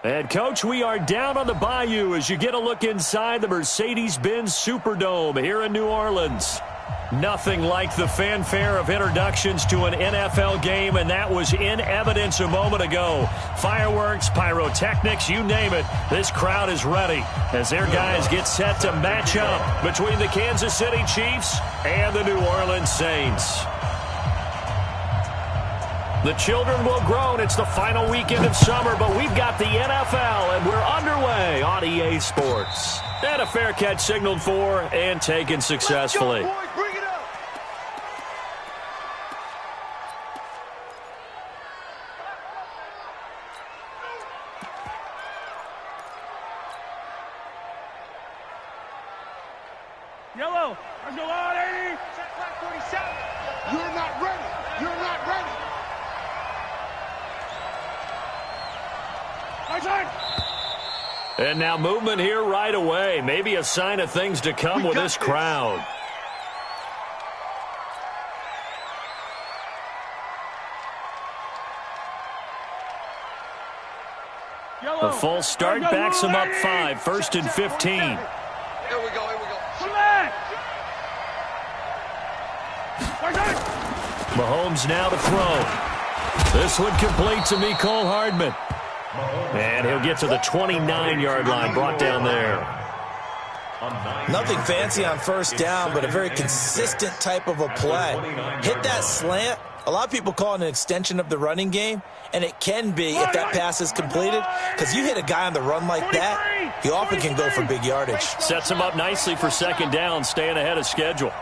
And, Coach, we are down on the bayou as you get a look inside the Mercedes-Benz Superdome here in New Orleans. Nothing like the fanfare of introductions to an NFL game, and that was in evidence a moment ago. Fireworks, pyrotechnics, you name it. This crowd is ready as their guys get set to match up between the Kansas City Chiefs and the New Orleans Saints. The children will groan. It's the final weekend of summer, but we've got the NFL, and we're underway on EA Sports. And a fair catch signaled for and taken successfully. Let's go, boys. Bring it up. Yellow. Let's go on, 80. Check flag 47. You're not ready. You're not ready. And now movement here right away. Maybe a sign of things to come with this crowd. A false start backs them up 5. 1st and 15. Here we go. Here we go. Mahomes now to throw. This one complete to Mecole Hardman. And he'll get to the 29-yard line, brought down there. Nothing fancy on first down, but a very consistent type of a play. Hit that slant. A lot of people call it an extension of the running game, and it can be if that pass is completed, because you hit a guy on the run like that, he often can go for big yardage. Sets him up nicely for second down, staying ahead of schedule.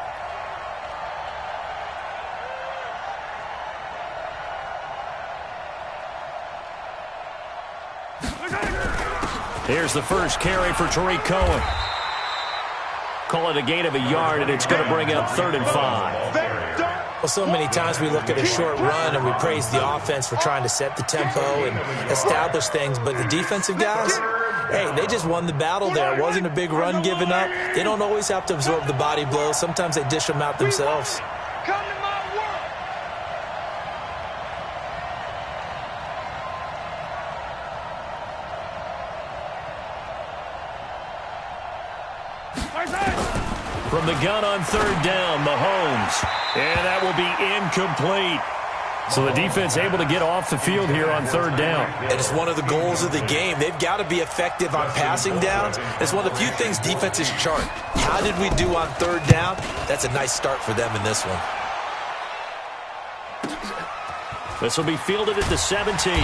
Here's the first carry for Tariq Cohen. Call it a gain of a yard, and it's going to bring up 3rd and 5. Well, so many times we look at a short run and we praise the offense for trying to set the tempo and establish things, but the defensive guys, hey, they just won the battle there. It wasn't a big run given up. They don't always have to absorb the body blows. Sometimes they dish them out themselves. Come to my work. From the gun on 3rd down, Mahomes. And that will be incomplete. So the defense able to get off the field here on 3rd down. And it's one of the goals of the game. They've got to be effective on passing downs. It's one of the few things defenses chart. How did we do on 3rd down? That's a nice start for them in this one. This will be fielded at the 17.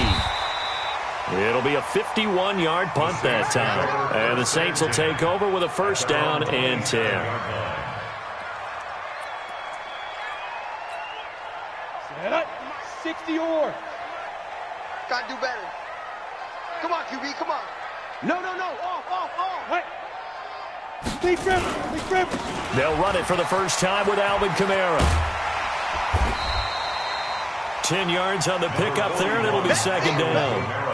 It'll be a 51-yard punt that time. And the Saints will take over with a 1st down and 10. Set up. 60 or. Gotta do better. Come on, QB, come on. No. Off. What? Big grip. They'll run it for the first time with Alvin Kamara. 10 yards on the pickup there, and it'll be 2nd down.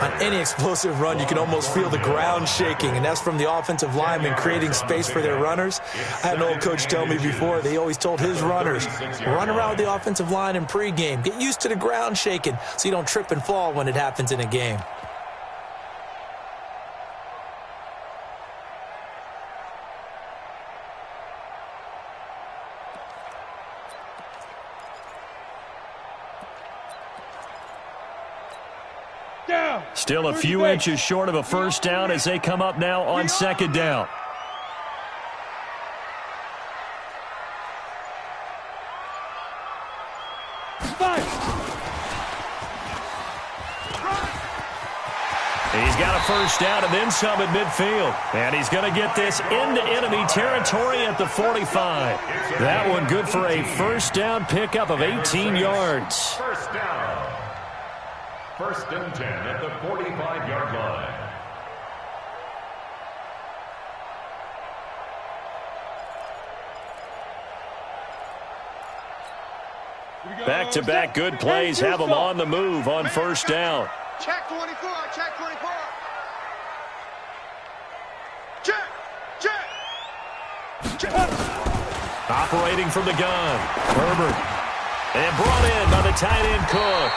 On any explosive run, you can almost feel the ground shaking, and that's from the offensive linemen creating space for their runners. I had an old coach tell me before, they always told his runners, run around the offensive line in pregame. Get used to the ground shaking so you don't trip and fall when it happens in a game. Still a few inches short of a 1st down as they come up now on 2nd down. He's got a 1st down and then some at midfield. And he's going to get this into enemy territory at the 45. That one good for a 1st down pickup of 18 yards. 1st down. 1st and 10 at the 45-yard line. Back-to-back good plays have them on the move on 1st down. Check 24. Check. Operating from the gun, Herbert. And brought in by the tight end Cook.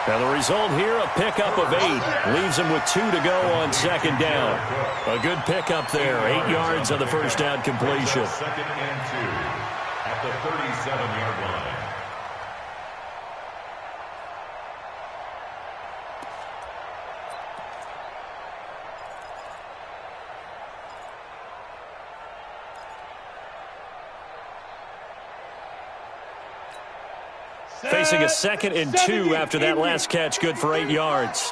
Now the result here, a pickup of 8. Leaves him with 2 to go on second down. A good pickup there. 8 yards on the first down completion. Second and 2 at the 37-yard line. Facing a 2nd and 2 after that last catch. Good for 8 yards.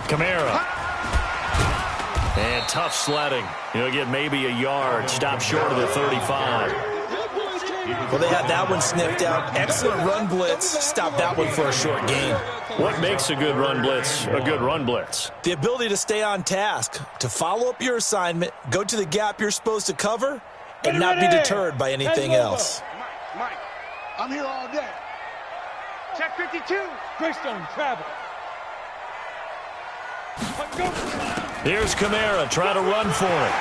Kamara. And tough sledding. He'll get maybe a yard. Stop short of the 35. Well, they had that one sniffed out. Excellent run blitz. Stop that one for a short gain. What makes a good run blitz a good run blitz? The ability to stay on task, to follow up your assignment, go to the gap you're supposed to cover, and not be deterred by anything else. Mike, I'm here all day. Check 52. Greystone travel. Go. Here's Kamara trying to run for it.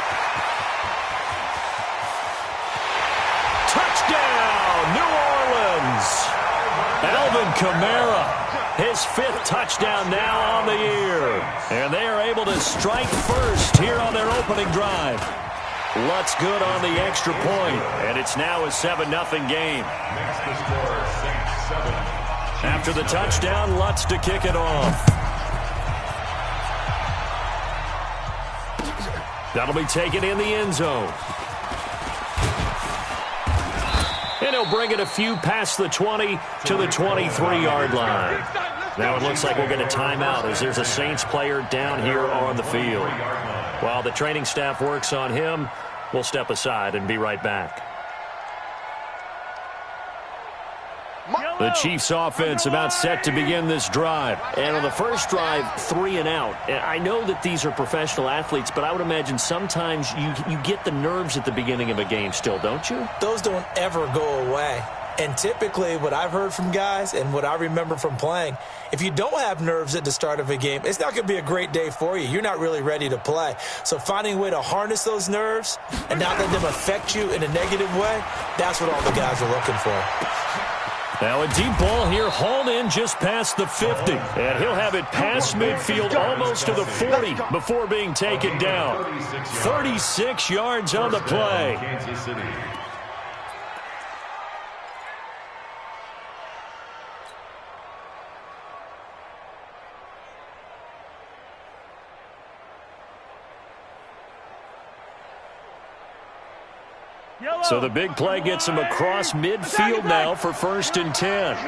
Touchdown, New Orleans. Alvin Kamara. His 5th touchdown now on the year. And they are able to strike first here on their opening drive. Lutz good on the extra point, and it's now a 7-0 game. Makes the score Saints 7. After the touchdown, Lutz to kick it off. That'll be taken in the end zone. And he'll bring it a few past the 20 to the 23-yard line. Now it looks like we'll get a timeout as there's a Saints player down here on the field. While the training staff works on him, we'll step aside and be right back. The Chiefs offense about set to begin this drive. And on the first drive, 3 and out. I know that these are professional athletes, but I would imagine sometimes you get the nerves at the beginning of a game still, don't you? Those don't ever go away. And typically what I've heard from guys and what I remember from playing, if you don't have nerves at the start of a game, it's not going to be a great day for you. You're not really ready to play. So finding a way to harness those nerves and not let them affect you in a negative way, that's what all the guys are looking for. Now a deep ball here, hauled in just past the 50. And he'll have it past midfield almost to the 40 before being taken down. 36 yards on the play. Kansas City. So the big play gets him across midfield now for 1st and 10. Right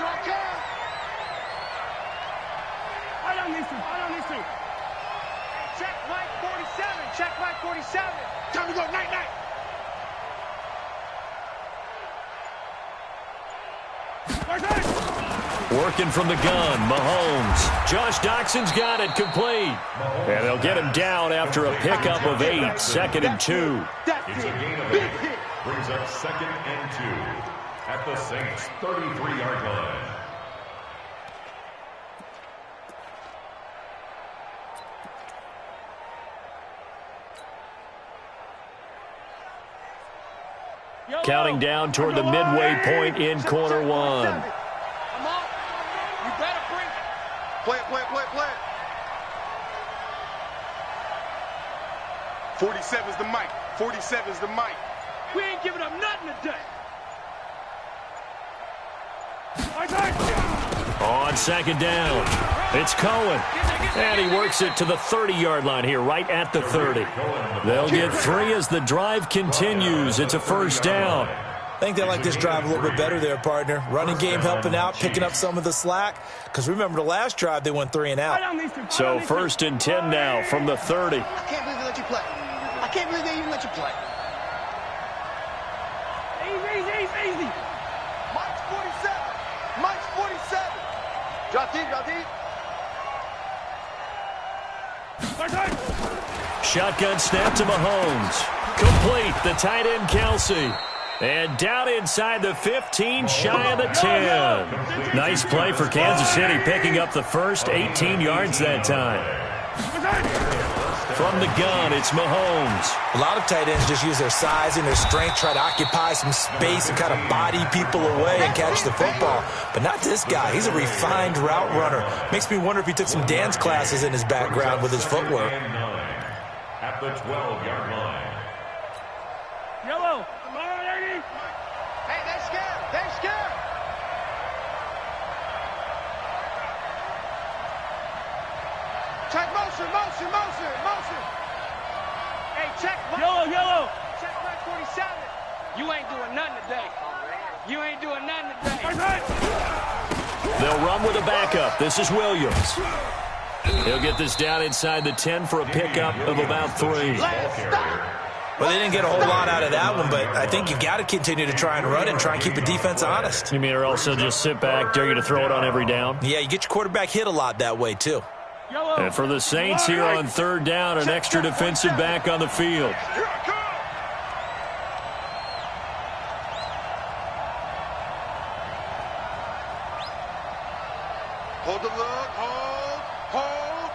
on these two. Check Mike 47. Check Mike 47. Time to go. Night. Working from the gun, Mahomes. Josh Doxson's got it complete. And they'll get him down after a pickup of 8, 2nd and 2. It's a gain of 8. Brings up 2nd and 2 at the Saints' 33-yard line. Counting down toward the midway point in quarter 1. Come on. You better bring it. Play it. 47's the mic. 47's the mic. We ain't giving up nothing today. On 2nd down, it's Cohen. And he works it to the 30-yard line here, right at the 30. They'll get 3 as the drive continues. It's a 1st down. I think they like this drive a little bit better there, partner. Running game helping out, picking up some of the slack. Because remember, the last drive, they went 3 and out. So 1st and 10 now from the 30. I can't believe they let you play. I can't believe they even let you play. Easy. Mike's 47. Drop deep. Shotgun snap to Mahomes. Complete, the tight end Kelsey. And down inside the 15, shy of the 10. Nice play for Kansas City, picking up the first 18 yards that time. From the gun, it's Mahomes. A lot of tight ends just use their size and their strength, try to occupy some space and kind of body people away and catch the football. But not this guy. He's a refined route runner. Makes me wonder if he took some dance classes in his background with his footwork. At the 12-yard line. Yellow. Come on, Eddie. Hey, they're scared. They're scared. Check motion, motion, motion, motion. Hey, check. Yellow. Check 147. You ain't doing nothing today. You ain't doing nothing today. They'll run with a backup. This is Williams. He'll get this down inside the 10 for a pickup of about 3. Well, they didn't get a whole lot out of that one, but I think you've got to continue to try and run and try and keep the defense honest. You mean or also just sit back, dare you to throw it on every down? Yeah, you get your quarterback hit a lot that way, too. And for the Saints here on third down, an extra defensive back on the field. Hold the look. Hold.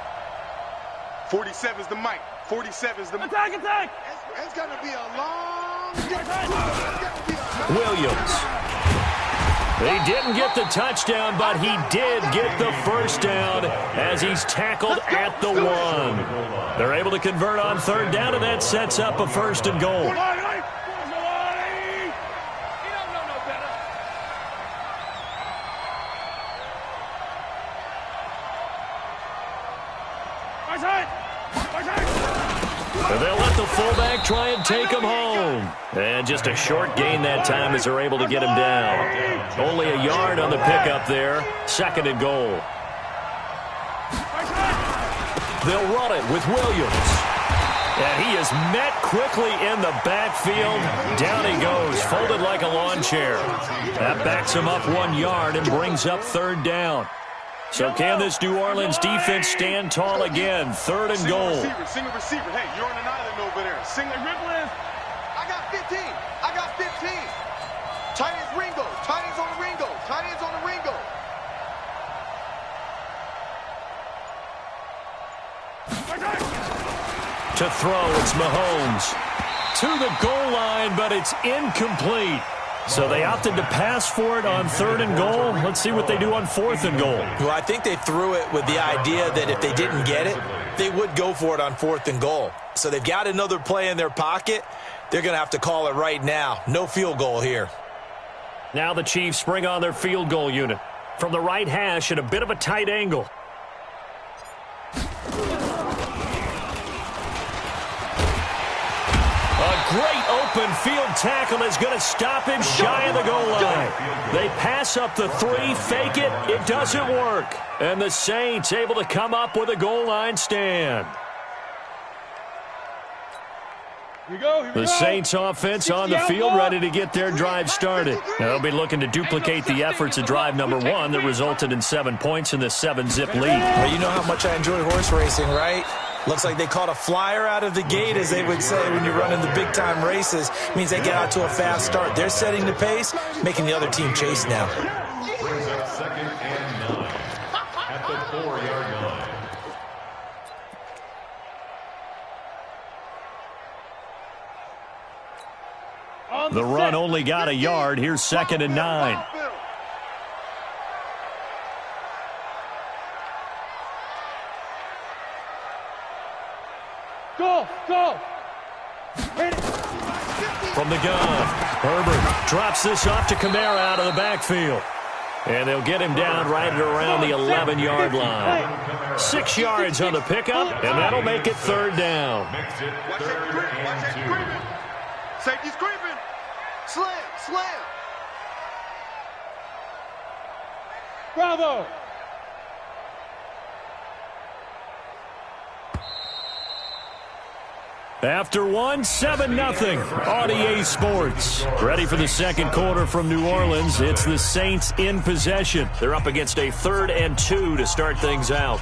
47's the mic. 47's the mic. Attack. It's going to be a long Williams. He didn't get the touchdown, but he did get the first down as he's tackled at the 1. They're able to convert on third down, and that sets up a 1st and goal. He don't know no better. And they'll let the fullback try and take him home. And just a short gain that time as they're able to get him down. Only a yard on the pickup there. 2nd and goal. They'll run it with Williams. And he is met quickly in the backfield. Down he goes, folded like a lawn chair. That backs him up 1 yard and brings up third down. So can this New Orleans defense stand tall again? 3rd and goal. Single receiver. Hey, you're on an island over there. Single ripple. I got 15. Tight ends Ringo. Tight ends on the Ringo. To throw, it's Mahomes. To the goal line, but it's incomplete. So they opted to pass for it on 3rd and goal. Let's see what they do on 4th and goal. Well, I think they threw it with the idea that if they didn't get it, they would go for it on 4th and goal. So they've got another play in their pocket. They're going to have to call it right now. No field goal here. Now the Chiefs bring on their field goal unit. From the right hash at a bit of a tight angle. Great open field tackle is going to stop him shy of the goal line. They pass up the 3, fake it. It doesn't work. And the Saints able to come up with a goal line stand. The Saints offense on the field ready to get their drive started. They'll be looking to duplicate the efforts of drive number 1 that resulted in 7 points in the 7-zip lead. Well, you know how much I enjoy horse racing, right? Looks like they caught a flyer out of the gate, as they would say when you're running the big-time races. Means they get out to a fast start. They're setting the pace, making the other team chase now. Brings up 2nd and 9 at the 4-yard line. The run only got a yard. Here's 2nd and 9. Go. From the gun, Herbert drops this off to Kamara out of the backfield. And they'll get him down right at around the 11-yard line. 6 yards on the pickup, and that'll make it 3rd down. Makes it 3rd and 2. Safety's creeping. Slam. Bravo. After 1, 7-0 on EA Sports. Ready for the 2nd quarter from New Orleans. It's the Saints in possession. They're up against a 3rd and 2 to start things out.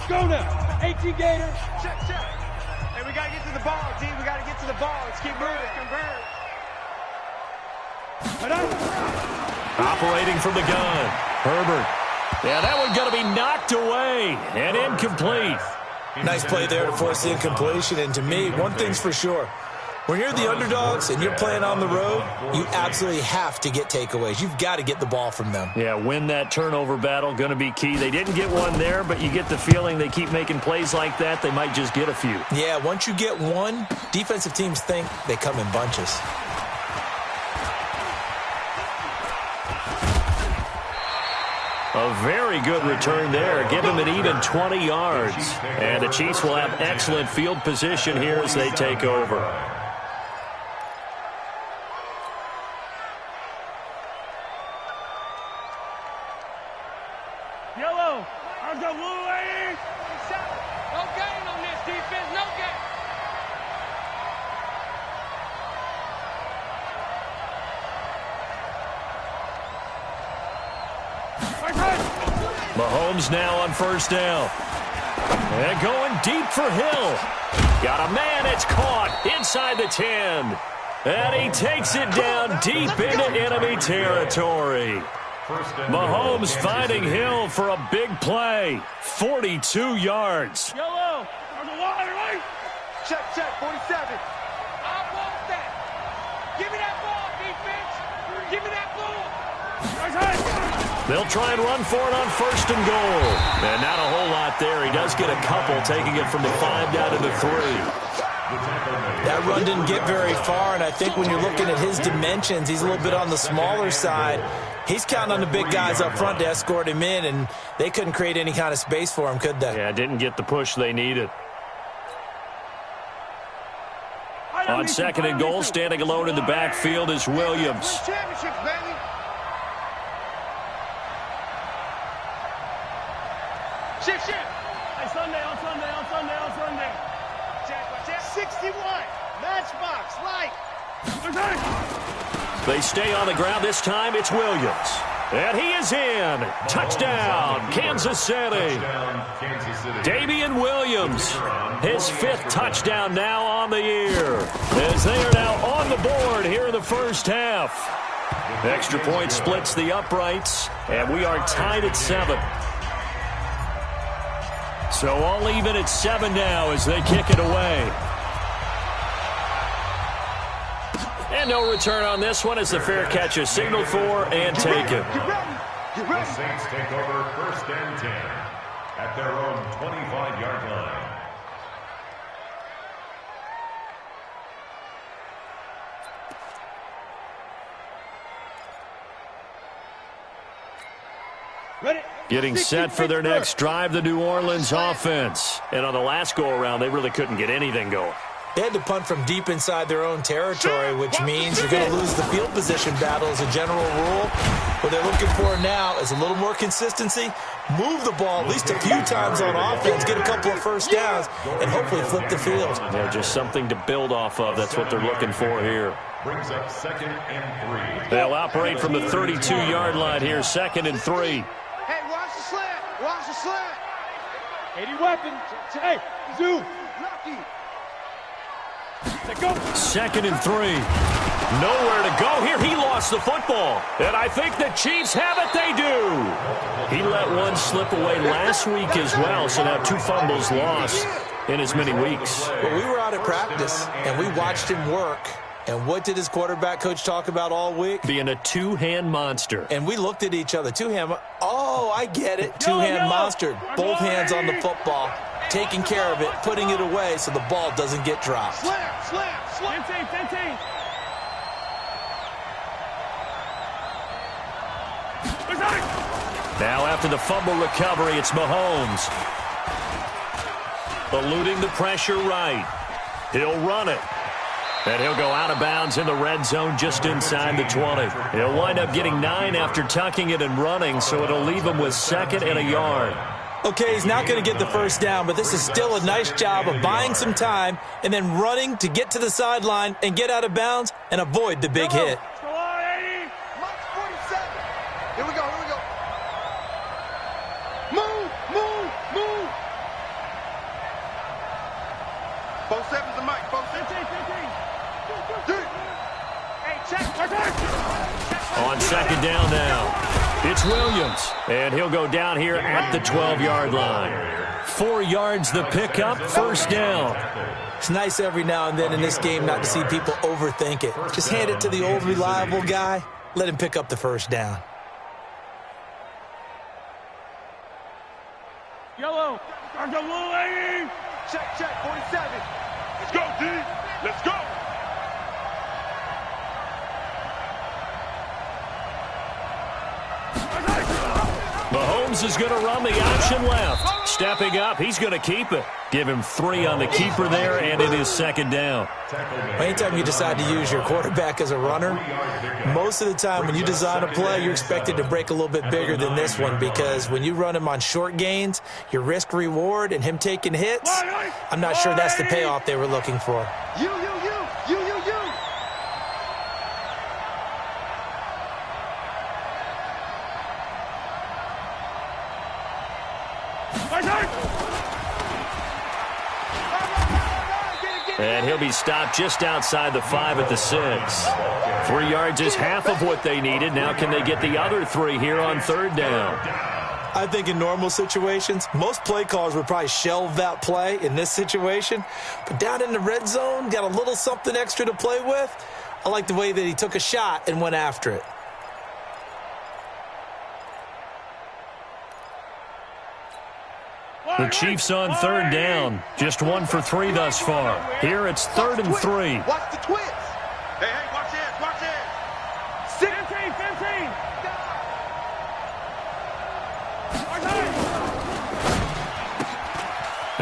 Go now. 18 Gators. Check. Hey, we got to get to the ball, G. We got to get to the ball. Let's keep moving. Convert. Operating from the gun, Herbert. Yeah, that one's going to be knocked away and incomplete. Nice play there to force the incompletion. And to me, one thing's for sure. When you're the underdogs and you're playing on the road, you absolutely have to get takeaways. You've got to get the ball from them. Yeah, win that turnover battle, going to be key. They didn't get one there, but you get the feeling they keep making plays like that, they might just get a few. Yeah, once you get one, defensive teams think they come in bunches. A very good return there. Give him an even 20 yards. And the Chiefs will have excellent field position here as they take over. Yellow. I've got blue lady. No gain on this defense. No gain. Mahomes now on first down. And going deep for Hill. Got a man, it's caught inside the 10. And he takes it down deep into enemy territory. Mahomes finding Hill for a big play. 42 yards. Yellow. On the water, right? Check, 47. I want that. Give me that ball, defense. Give me that ball. They'll try and run for it on first and goal. And not a whole lot there. He does get a couple, taking it from the 5 down to the 3. That run didn't get very far, and I think when you're looking at his dimensions, he's a little bit on the smaller side. He's counting on the big guys up front to escort him in, and they couldn't create any kind of space for him, could they? Yeah, didn't get the push they needed. On second and goal, standing alone in the backfield is Williams. Championships, baby. Shift. Hey, Sunday. 61. Matchbox, light. They stay on the ground. This time it's Williams. And he is in. Touchdown, Kansas City. Damian Williams, his 5th touchdown now on the year. As they are now on the board here in the first half. Extra point splits the uprights, and we are tied at 7. So all even at 7 now as they kick it away. And no return on this one as the fair catch is signaled for and taken. The Saints take over first and 10 at their own 25-yard line. Getting set for their next drive, the New Orleans offense. And on the last go-around, they really couldn't get anything going. They had to punt from deep inside their own territory, which means you're going to lose the field position battle as a general rule. What they're looking for now is a little more consistency, move the ball at least a few times on offense, get a couple of first downs, and hopefully flip the field. Yeah, just something to build off of. That's what they're looking for here. Brings up second and 3. They'll operate from the 32-yard line here, second and 3. Hey, watch the slant. Watch the slant. 80 weapons. Hey, Zoo. Lucky. Second and 3. Nowhere to go here. He lost the football. And I think the Chiefs have it. They do. He let one slip away last week as well, so now 2 fumbles lost in as many weeks. Well, we were out at practice, and we watched him work. And what did his quarterback coach talk about all week? Being a 2-hand monster. And we looked at each other. 2-hand. Oh, I get it. 2-hand monster. Both hands on the football. Taking care of it, putting it away so the ball doesn't get dropped. Slam. 15. Now after the fumble recovery, it's Mahomes. Eluding the pressure right. He'll run it. And he'll go out of bounds in the red zone just inside the 20. He'll wind up getting 9 after tucking it and running, so it'll leave him with 2nd and a yard. Okay, he's not going to get the first down, but this is still a nice job of buying some time and then running to get to the sideline and get out of bounds and avoid the big hit. Mark 47. Here we go. Move. 47's the mic. 15. Hey, check. On second down now, it's Williams. And he'll go down here at the 12-yard line. 4 yards the pickup, first down. It's nice every now and then in this game not to see people overthink it. Just hand it to the old reliable guy. Let him pick up the first down. Yellow. There's a little lady. Check, 47. Let's go, D. Let's go. Mahomes is going to run the option left. Stepping up, he's going to keep it. Give him 3 on the keeper there, and it is second down. Anytime you decide to use your quarterback as a runner, most of the time when you design a play, you're expected to break a little bit bigger than this one, because when you run him on short gains, your risk-reward and him taking hits, I'm not sure that's the payoff they were looking for. You. And he'll be stopped just outside the 5 at the 6. 3 yards is half of what they needed. Now can they get the other 3 here on third down? I think in normal situations, most play callers would probably shelve that play in this situation. But down in the red zone, got a little something extra to play with. I like the way that he took a shot and went after it. The Chiefs on third down. Just 1 for 3 thus far. Here it's 3rd and 3. Watch the twist. Hey, watch this. 15.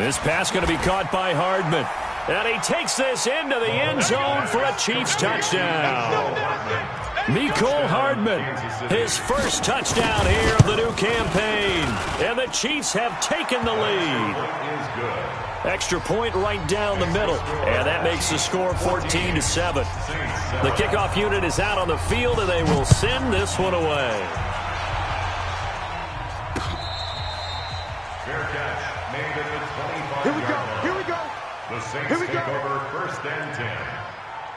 This pass going to be caught by Hardman. And he takes this into the end zone for a Chiefs touchdown. Mecole Hardman, his first touchdown here of the new campaign. And the Chiefs have taken the lead. Extra point right down the middle. And that makes the score 14-7. The kickoff unit is out on the field, and they will send this one away. Fair catch made at the 25-yard line. Here we go. The Saints take over 1st and 10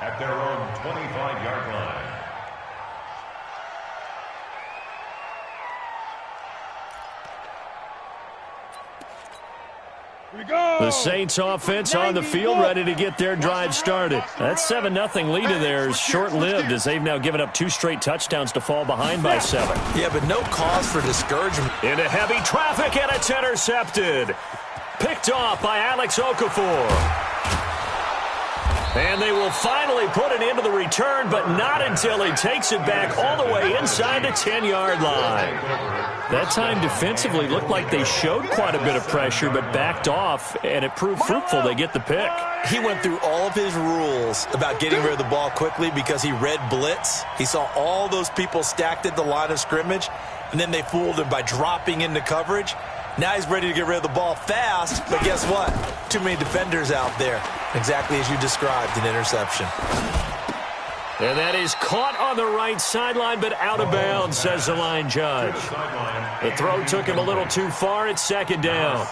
at their own 25-yard line. The Saints offense on the field, ready to get their drive started. That 7-0 lead of theirs short-lived, as they've now given up 2 straight touchdowns to fall behind by 7. Yeah, but no cause for discouragement. Into heavy traffic, and it's intercepted. Picked off by Alex Okafor. And they will finally put it into the return, but not until he takes it back all the way inside the 10-yard line. That time defensively looked like they showed quite a bit of pressure, but backed off, and it proved fruitful. They get the pick. He went through all of his rules about getting rid of the ball quickly because he read blitz. He saw all those people stacked at the line of scrimmage, and then they fooled him by dropping into coverage. Now he's ready to get rid of the ball fast, but guess what? Too many defenders out there. Exactly as you described, an interception. And that is caught on the right sideline, but out of bounds, says the line judge. The throw took him a little too far. It's second down.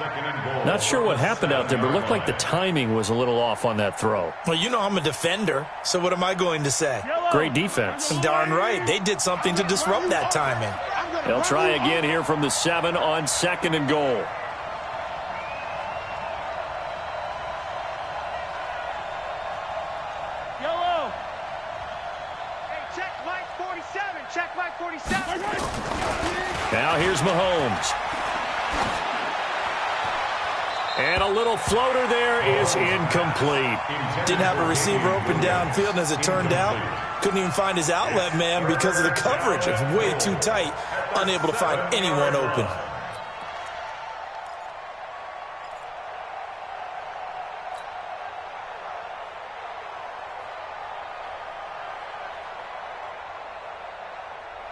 Not sure what happened out there, but it looked like the timing was a little off on that throw. Well, you know I'm a defender, so what am I going to say? Great defense. Darn right. They did something to disrupt that timing. They'll try again here from the 7 on 2nd and goal. Yellow. Hey, check Mike 47. Check Mike 47. Now here's Mahomes. And a little floater there is incomplete. Didn't have a receiver open downfield, and as it turned out, couldn't even find his outlet man because of the coverage. It's way too tight, unable to find anyone open.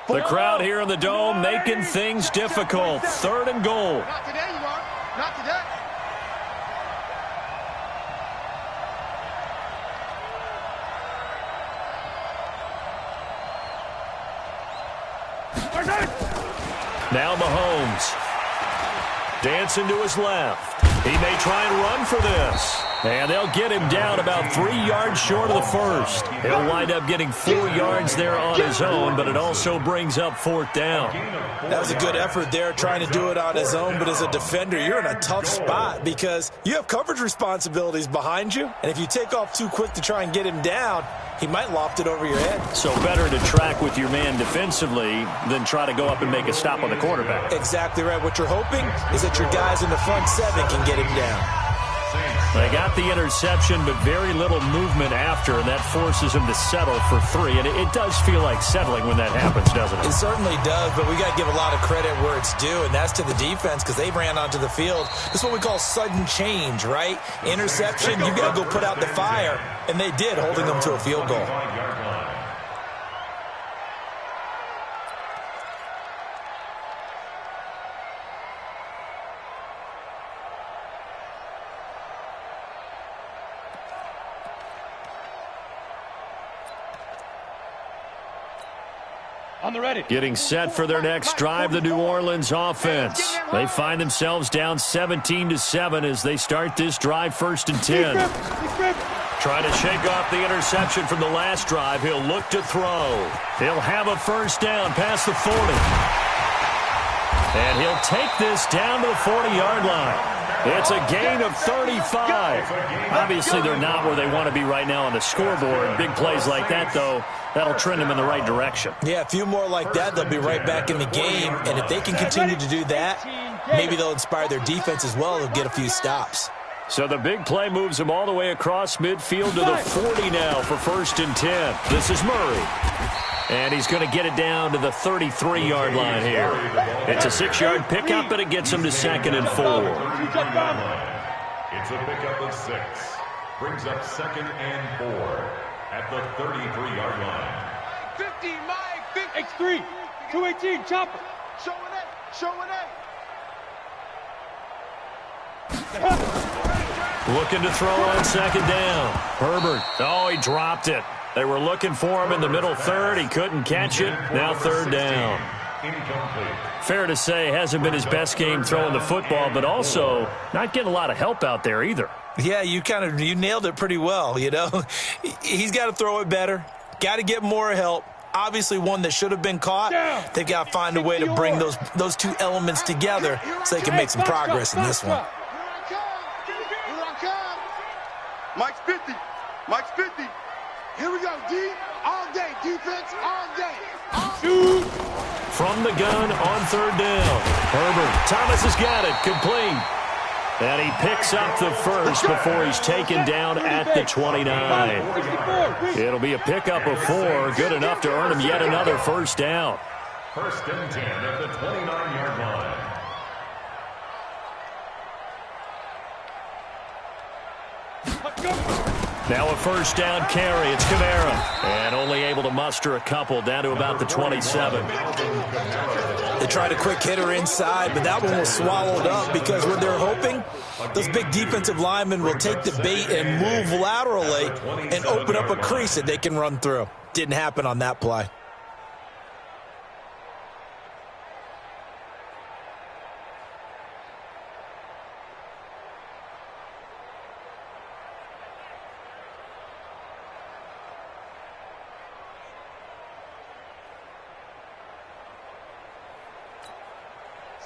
The crowd here in the Dome making things difficult. 3rd and goal. Not today, you are. Not today. Now Mahomes. Dancing to his left. He may try and run for this. And they'll get him down about 3 yards short of the first. He'll wind up getting 4 yards there on his own, but it also brings up 4th down. That was a good effort there, trying to do it on his own, but as a defender, you're in a tough spot because you have coverage responsibilities behind you, and if you take off too quick to try and get him down, he might loft it over your head. So better to track with your man defensively than try to go up and make a stop on the quarterback. Exactly right. What you're hoping is that your guys in the front 7 can get him down. They got the interception, but very little movement after, and that forces him to settle for 3. And it does feel like settling when that happens, doesn't it? It certainly does, but we got to give a lot of credit where it's due, and that's to the defense because they ran onto the field. This is what we call sudden change, right? Interception, you got to go put out the fire, and they did, holding them to a field goal. On the ready. Getting set for their next drive, the New Orleans offense. They find themselves down 17-7 as they start this drive 1st and 10. Trying to shake off the interception from the last drive. He'll look to throw. He'll have a 1st down past the 40. And he'll take this down to the 40-yard line. It's a gain of 35. Obviously, they're not where they want to be right now on the scoreboard. Big plays like that, though, that'll trend them in the right direction. Yeah, a few more like that, they'll be right back in the game. And if they can continue to do that, maybe they'll inspire their defense as well. They'll get a few stops. So the big play moves them all the way across midfield to the 40 now for 1st and 10. This is Murray. And he's going to get it down to the 33-yard line here. It's a 6-yard pickup, but it gets him to 2nd and 4. It's a pickup of 6. Brings up 2nd and 4 at the 33-yard line. 50, Mike, 50. X3, 218, chopper. Showing it, showing it. Looking to throw on 2nd down. Herbert. Oh, he dropped it. They were looking for him in the middle 3rd. He couldn't catch it. Now 3rd down. Fair to say, hasn't been his best game throwing the football, but also not getting a lot of help out there either. Yeah, you nailed it pretty well, you know. He's got to throw it better. Got to get more help. Obviously one that should have been caught. They've got to find a way to bring those two elements together so they can make some progress in this one. Mike's 50. Mike's 50. Here we go, D. All day. Defense all day. Shoot. From the gun on 3rd down. Herbert. Thomas has got it. Complete. And he picks up the 1st before he's taken down at the 29. It'll be a pickup of 4. Good enough to earn him yet another 1st down. 1st and 10 at the 29-yard line. Now a 1st down carry. It's Kamara. And only able to muster a couple down to about the 27. They tried a quick hitter inside, but that one was swallowed up because what they're hoping, those big defensive linemen will take the bait and move laterally and open up a crease that they can run through. Didn't happen on that play.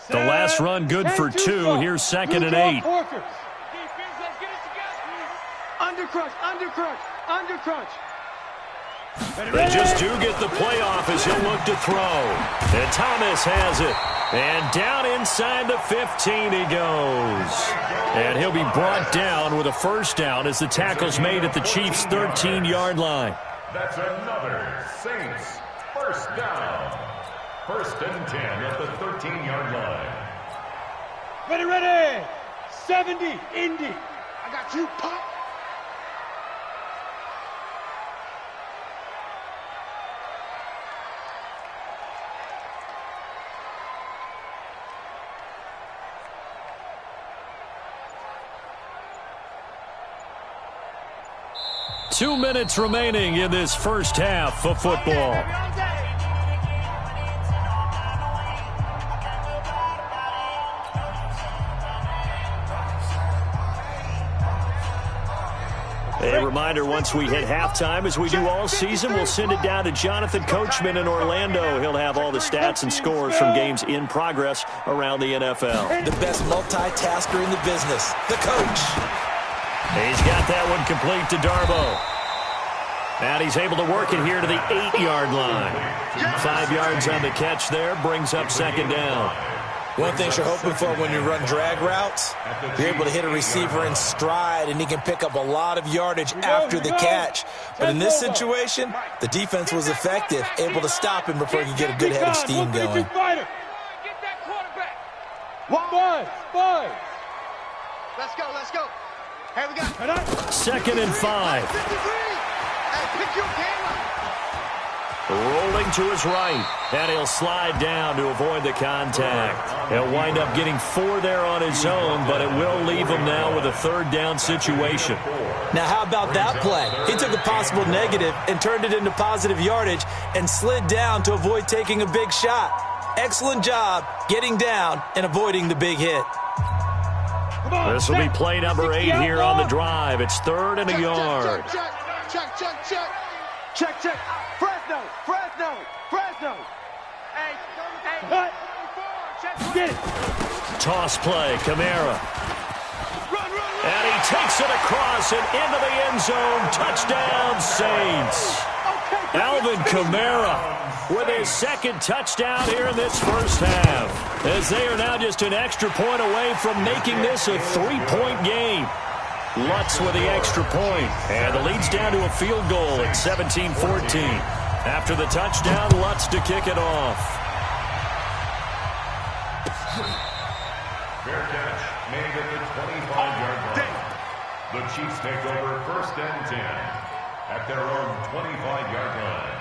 The last run good for 2. Here's 2nd and 8. Undercrunch, undercrunch, undercrunch. They just do get the playoff as he'll look to throw. And Thomas has it. And down inside the 15 he goes. And he'll be brought down with a 1st down as the tackle's made at the Chiefs' 13-yard line. That's another Saints 1st down. 1st and 10 at the 13-yard line. Ready, ready. 70, Indy. I got you, Pop. Two minutes remaining in this first half of football. reminder, once we hit halftime, as we do all season, we'll send it down to Jonathan Coachman in Orlando. He'll have all the stats and scores from games in progress around the NFL. The best multitasker in the business, the coach. He's got that one complete to Darbo. And he's able to work it here to the 8-yard line. 5 yards on the catch there, brings up second down. One thing you're hoping for when you run drag routes, you're able to hit a receiver in stride, and he can pick up a lot of yardage after the catch. But in this situation, the defense was effective, able to stop him before he could get a good head of steam going. Get that quarterback. Five. Let's go, let's go. Hey, we got 2nd and 5. Hey, pick your game up. Rolling to his right, and he'll slide down to avoid the contact. He'll wind up getting 4 there on his own, but it will leave him now with a 3rd down situation. Now, how about that play? He took a possible negative and turned it into positive yardage and slid down to avoid taking a big shot. Excellent job getting down and avoiding the big hit. This will be play number 8 here on the drive. It's 3rd and a yard. Check. Fresno. Hey. Get it. Toss play, Kamara. And he takes it across and into the end zone. Touchdown, Saints. Alvin Kamara with his 2nd touchdown here in this first half, as they are now just an extra point away from making this a 3-point game. Lutz with the extra point, and the lead's down to a field goal at 17-14. After the touchdown, Lutz to kick it off. Fair catch made at the 25-yard line. The Chiefs take over 1st and 10 at their own 25-yard line.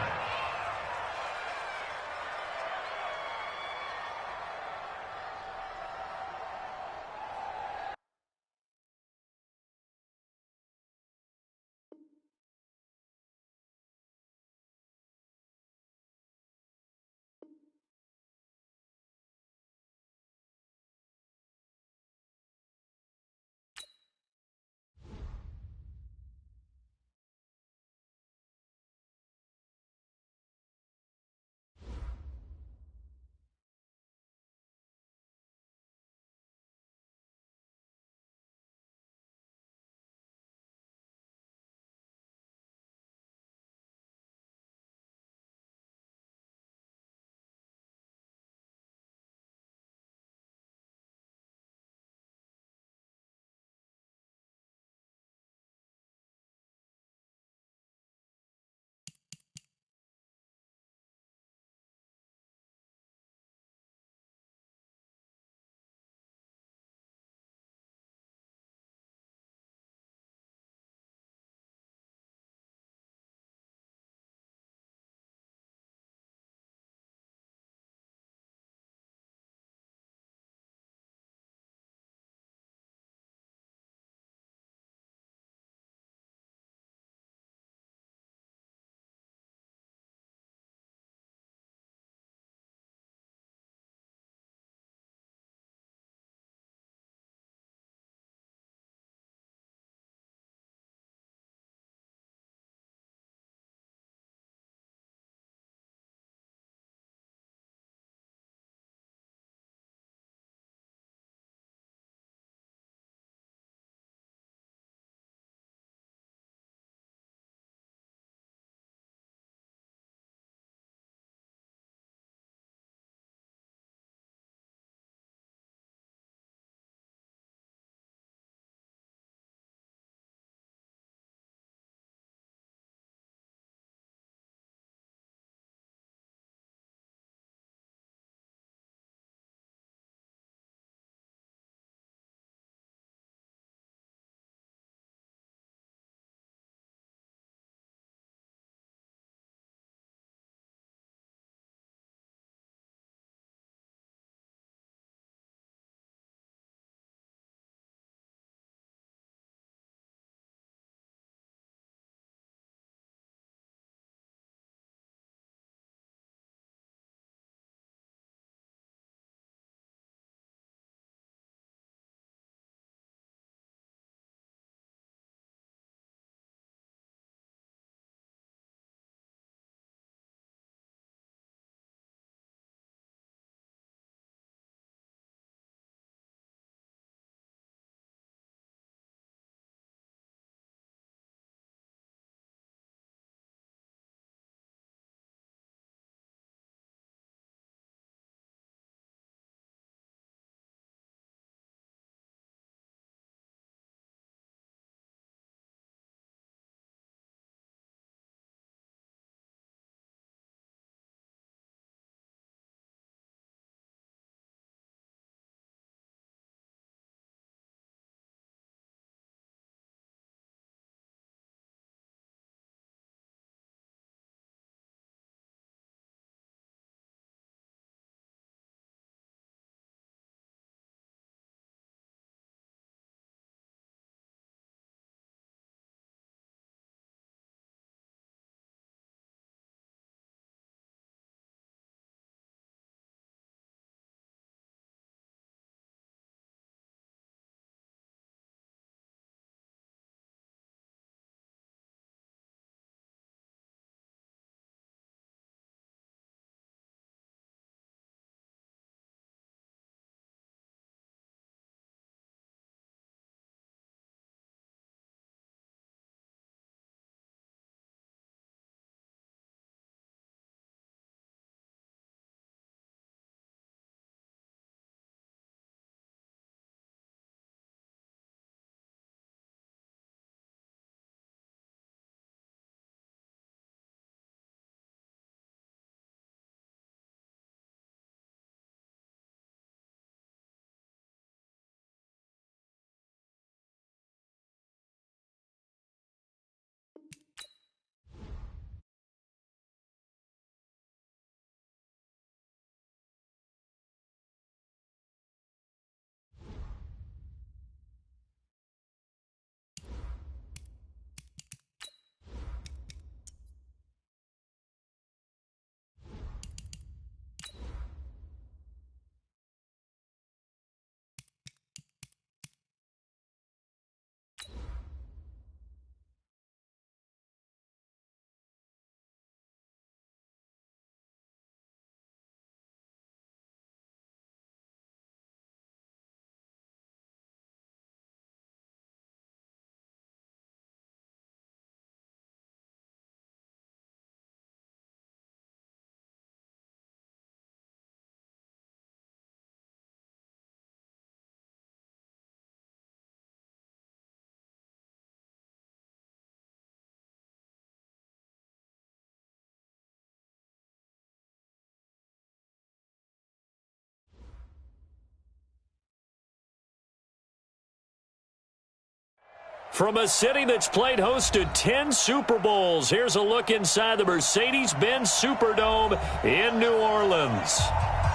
From a city that's played host to 10 Super Bowls, here's a look inside the Mercedes-Benz Superdome in New Orleans.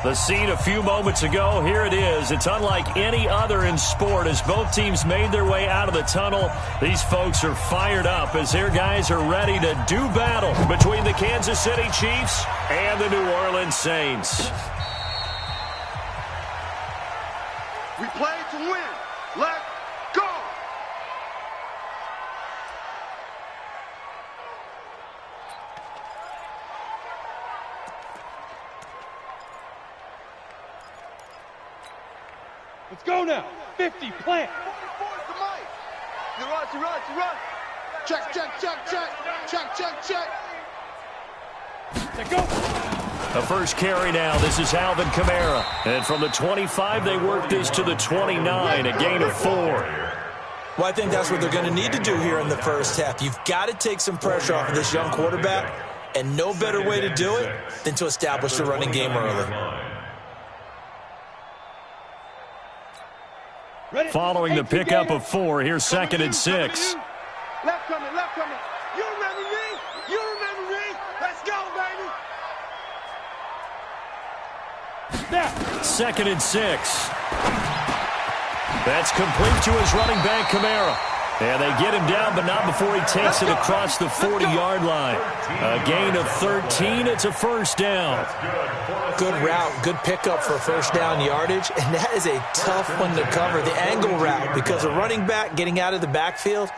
The scene a few moments ago, here it is. It's unlike any other in sport as both teams made their way out of the tunnel. These folks are fired up as their guys are ready to do battle between the Kansas City Chiefs and the New Orleans Saints. We play to win. Let's go! Let's go now. 50, plant. You run. Check. Let's go. A first carry now. This is Alvin Kamara. And from the 25, they work this to the 29, a gain of 4. Well, I think that's what they're going to need to do here in the first half. You've got to take some pressure off of this young quarterback, and no better way to do it than to establish the running game early. Following the pickup of 4, here's 2nd and 6. Left coming. You remember me? Let's go, baby. Snap. 2nd and 6. That's complete to his running back, Kamara. And they get him down, but not before he takes it across the 40-yard line. A gain of 13. It's a first down. Good route, good pickup for first down yardage, and that is a tough one to cover, the angle route, because a running back getting out of the backfield,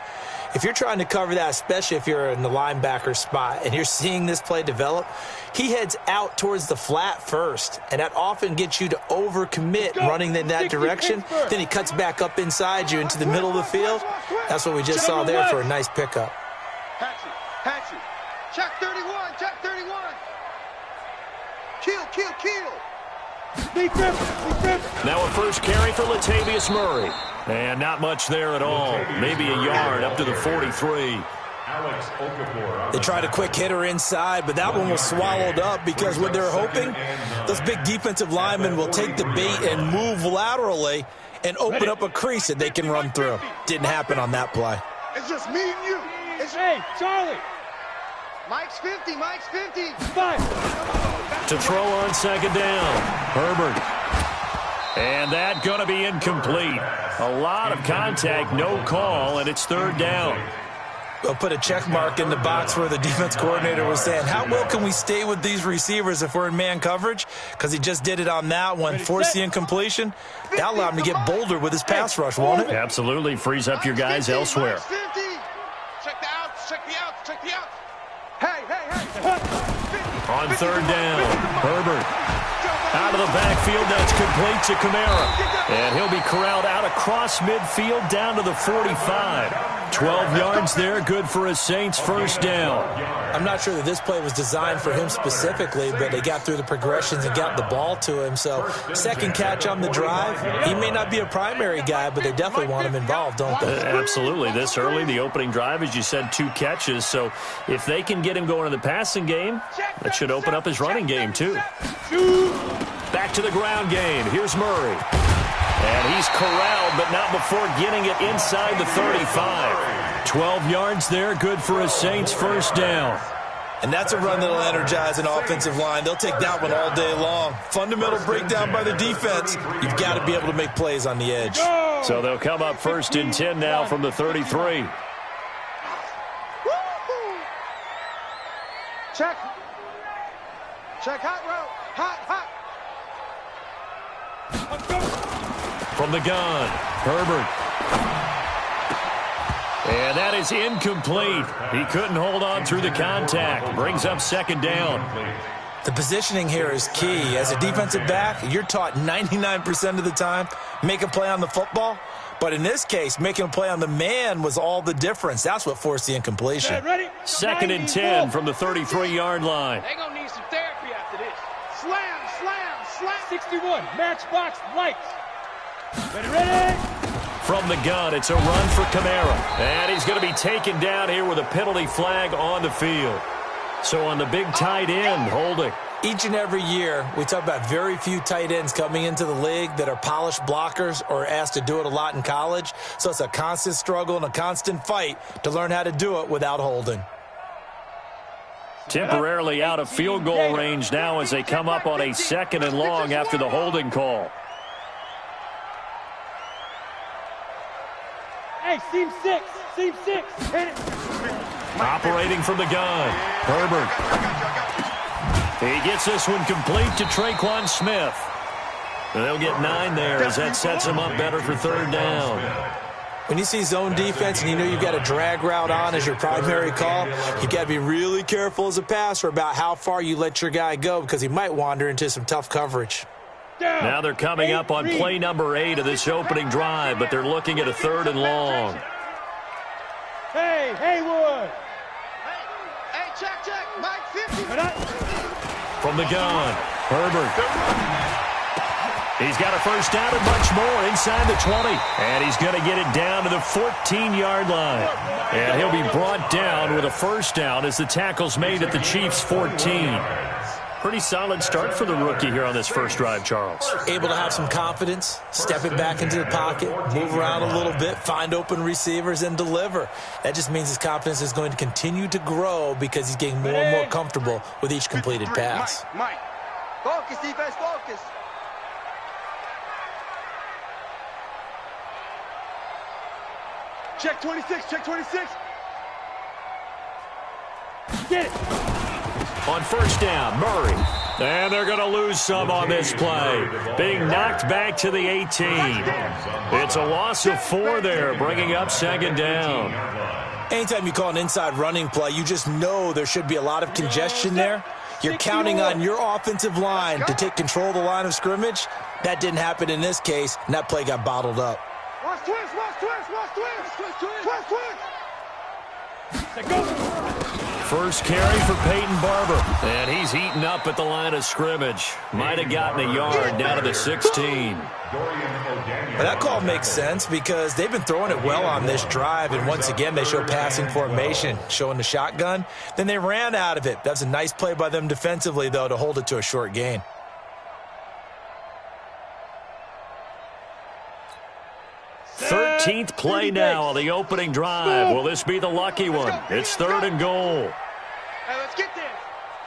if you're trying to cover that, especially if you're in the linebacker spot and you're seeing this play develop, he heads out towards the flat first, and that often gets you to overcommit running in that direction. Then he cuts back up inside you into the middle of the field. That's what we just saw there for a nice pickup. Hatchet. Check 31. Kill. Now a first carry for Latavius Murray. And not much there at all. Maybe a yard up to the 43. They tried a quick hitter inside, but that one was swallowed up because what they're hoping, those big defensive linemen will take the bait and move laterally and open up a crease that they can run through. Didn't happen on that play. It's just me and you. Hey, Charlie. Mike's 50. 5. To throw on 2nd down. Herbert. And that going to be incomplete. A lot of contact, no call, and it's 3rd down. We'll put a check mark in the box where the defense coordinator was saying, how well can we stay with these receivers if we're in man coverage? Because he just did it on that one. Force the incompletion. That allowed him to get bolder with his pass rush, won't it? Absolutely. Frees up your guys elsewhere. Check the outs. Hey. On 3rd down, Herbert. Out of the backfield, that's complete to Kamara. And he'll be corralled out across midfield down to the 45. 12 yards there, good for a Saints first down. I'm not sure that this play was designed for him specifically, but they got through the progressions and got the ball to him. So, second catch on the drive. He may not be a primary guy, but they definitely want him involved, don't they? Absolutely. This early, the opening drive, as you said, 2 catches. So, if they can get him going in the passing game, that should open up his running game, too. Back to the ground game. Here's Murray. And he's corralled, but not before getting it inside the 35. 12 yards there, good for a Saints first down. And that's a run that'll energize an offensive line. They'll take that one all day long. Fundamental breakdown by the defense. You've got to be able to make plays on the edge. So they'll come up 1st and 10 now from the 33. Check hot route. Hot. From the gun, Herbert. And that is incomplete. He couldn't hold on through the contact. Brings up 2nd down. The positioning here is key. As a defensive back, you're taught 99% of the time, make a play on the football. But in this case, making a play on the man was all the difference. That's what forced the incompletion. 2nd and 10 from the 33-yard line. They're going to need some therapy after this. Slam. 61, matchbox lights. Ready. From the gun, it's a run for Kamara. And he's going to be taken down here with a penalty flag on the field. So on the big tight end, holding. Each and every year, we talk about very few tight ends coming into the league that are polished blockers or asked to do it a lot in college. So it's a constant struggle and a constant fight to learn how to do it without holding. Temporarily out of field goal range now as they come up on a 2nd and long after the holding call. Hey, seam 6. Seam 6. Hit it. Operating from the gun. Herbert. He gets this one complete to Traquan Smith. They'll get 9 there as that sets him up better for 3rd down. When you see zone defense and you know you've got a drag route on as your primary call, you got to be really careful as a passer about how far you let your guy go because he might wander into some tough coverage. Now they're coming up on play number 8 of this opening drive, but they're looking at a 3rd and long. Hey, Haywood. Hey, check. Mike 50. From the gun, Herbert. He's got a first down and much more inside the 20. And he's going to get it down to the 14-yard line. And he'll be brought down with a first down as the tackle's made at the Chiefs' 14. Pretty solid start for the rookie here on this first drive, Charles. Able to have some confidence, step it back into the pocket, move around a little bit, find open receivers, and deliver. That just means his confidence is going to continue to grow because he's getting more and more comfortable with each completed pass. Mike. Focus, defense, focus. Check 26, check 26. Get it. On first down, Murray. And they're going to lose some on this play. Being knocked back to the 18. It's a loss of 4 there, bringing up 2nd down. Anytime you call an inside running play, you just know there should be a lot of congestion there. You're counting on your offensive line to take control of the line of scrimmage. That didn't happen in this case, and that play got bottled up. Watch twist. First carry for Peyton Barber. And he's eaten up at the line of scrimmage. Might have gotten a yard down to the 16. Well, that call makes sense because they've been throwing it well on this drive, and once again they show passing formation, showing the shotgun. Then they ran out of it. That's a nice play by them defensively, though, to hold it to a short gain. Thirteenth play now on the opening drive. Will this be the lucky one? It's 3rd and goal. Hey, let's get there.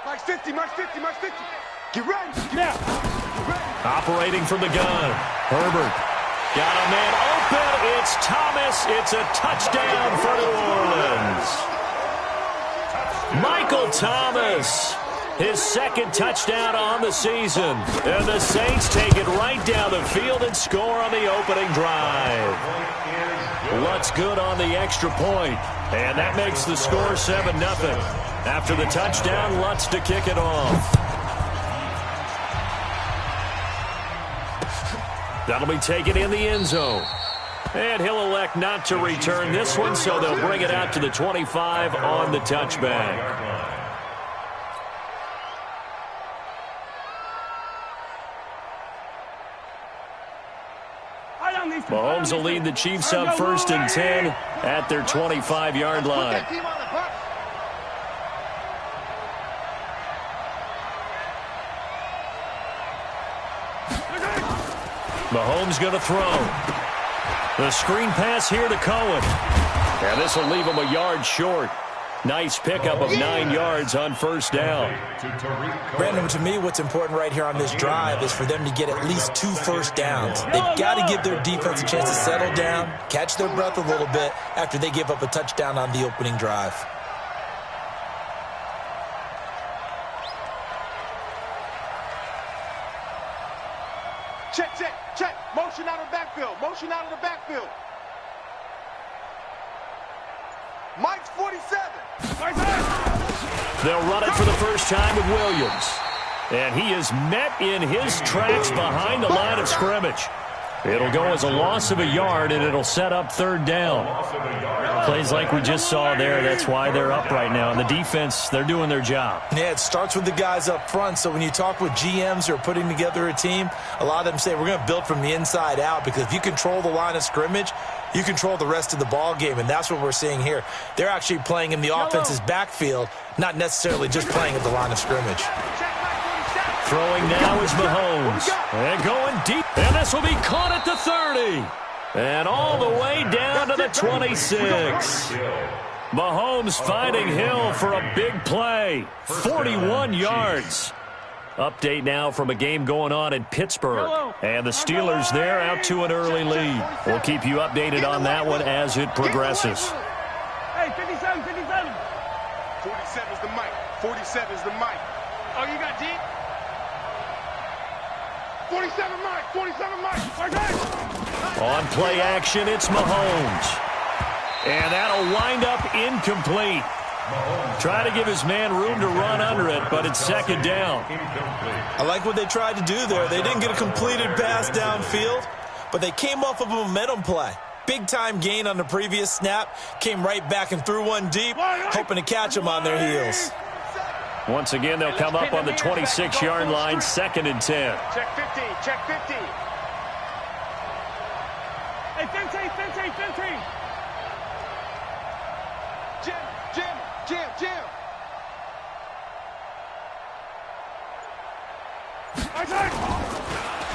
March 50. Get ready. Now. Operating from the gun. Herbert. Got a man open. It's Thomas. It's a touchdown for New Orleans. Michael Thomas. His 2nd touchdown on the season. And the Saints take it right down the field and score on the opening drive. Lutz good on the extra point. And that makes the score 7-0. After the touchdown, Lutz to kick it off. That'll be taken in the end zone. And he'll elect not to return this one, so they'll bring it out to the 25 on the touchback. Mahomes will lead the Chiefs up 1st and 10 at their 25-yard line. Mahomes going to throw. The screen pass here to Cohen. And this will leave him a yard short. Nice pickup of 9 yards on first down. Brandon, to me, what's important right here on this drive is for them to get at least 2 first downs. They've got to give their defense a chance to settle down, catch their breath a little bit after they give up a touchdown on the opening drive. Check. Motion out of the backfield. Mike's 47. They'll run it for the first time with Williams. And he is met in his tracks behind the line of scrimmage. It'll go as a loss of a yard, and it'll set up 3rd down. Plays like we just saw there. That's why they're up right now. And the defense, they're doing their job. Yeah, it starts with the guys up front. So when you talk with GMs who are putting together a team, a lot of them say we're going to build from the inside out, because if you control the line of scrimmage, you control the rest of the ball game, and that's what we're seeing here. They're actually playing in the offense's backfield, not necessarily just playing at the line of scrimmage. Throwing now is Mahomes. And going deep. And this will be caught at the 30. And all the way down to the 26. Mahomes finding Hill for a big play. 41 yards. Update now from a game going on in Pittsburgh. And the Steelers there out to an early lead. We'll keep you updated on that one as it progresses. Hey, 57, 57. 47's the mic. 47's the mic. Oh, you got deep? 47 mic. 47 mic. On play action, it's Mahomes. And that'll wind up incomplete. Try to give his man room to run under it, but it's second down. I like what they tried to do there. They didn't get a completed pass downfield, but they came off of a momentum play. Big-time gain on the previous snap. Came right back and threw one deep, hoping to catch them on their heels. Once again, they'll come up on the 26-yard line, 2nd and 10. Check 50. Check 50. Hey, 15, 15, 15. Jim.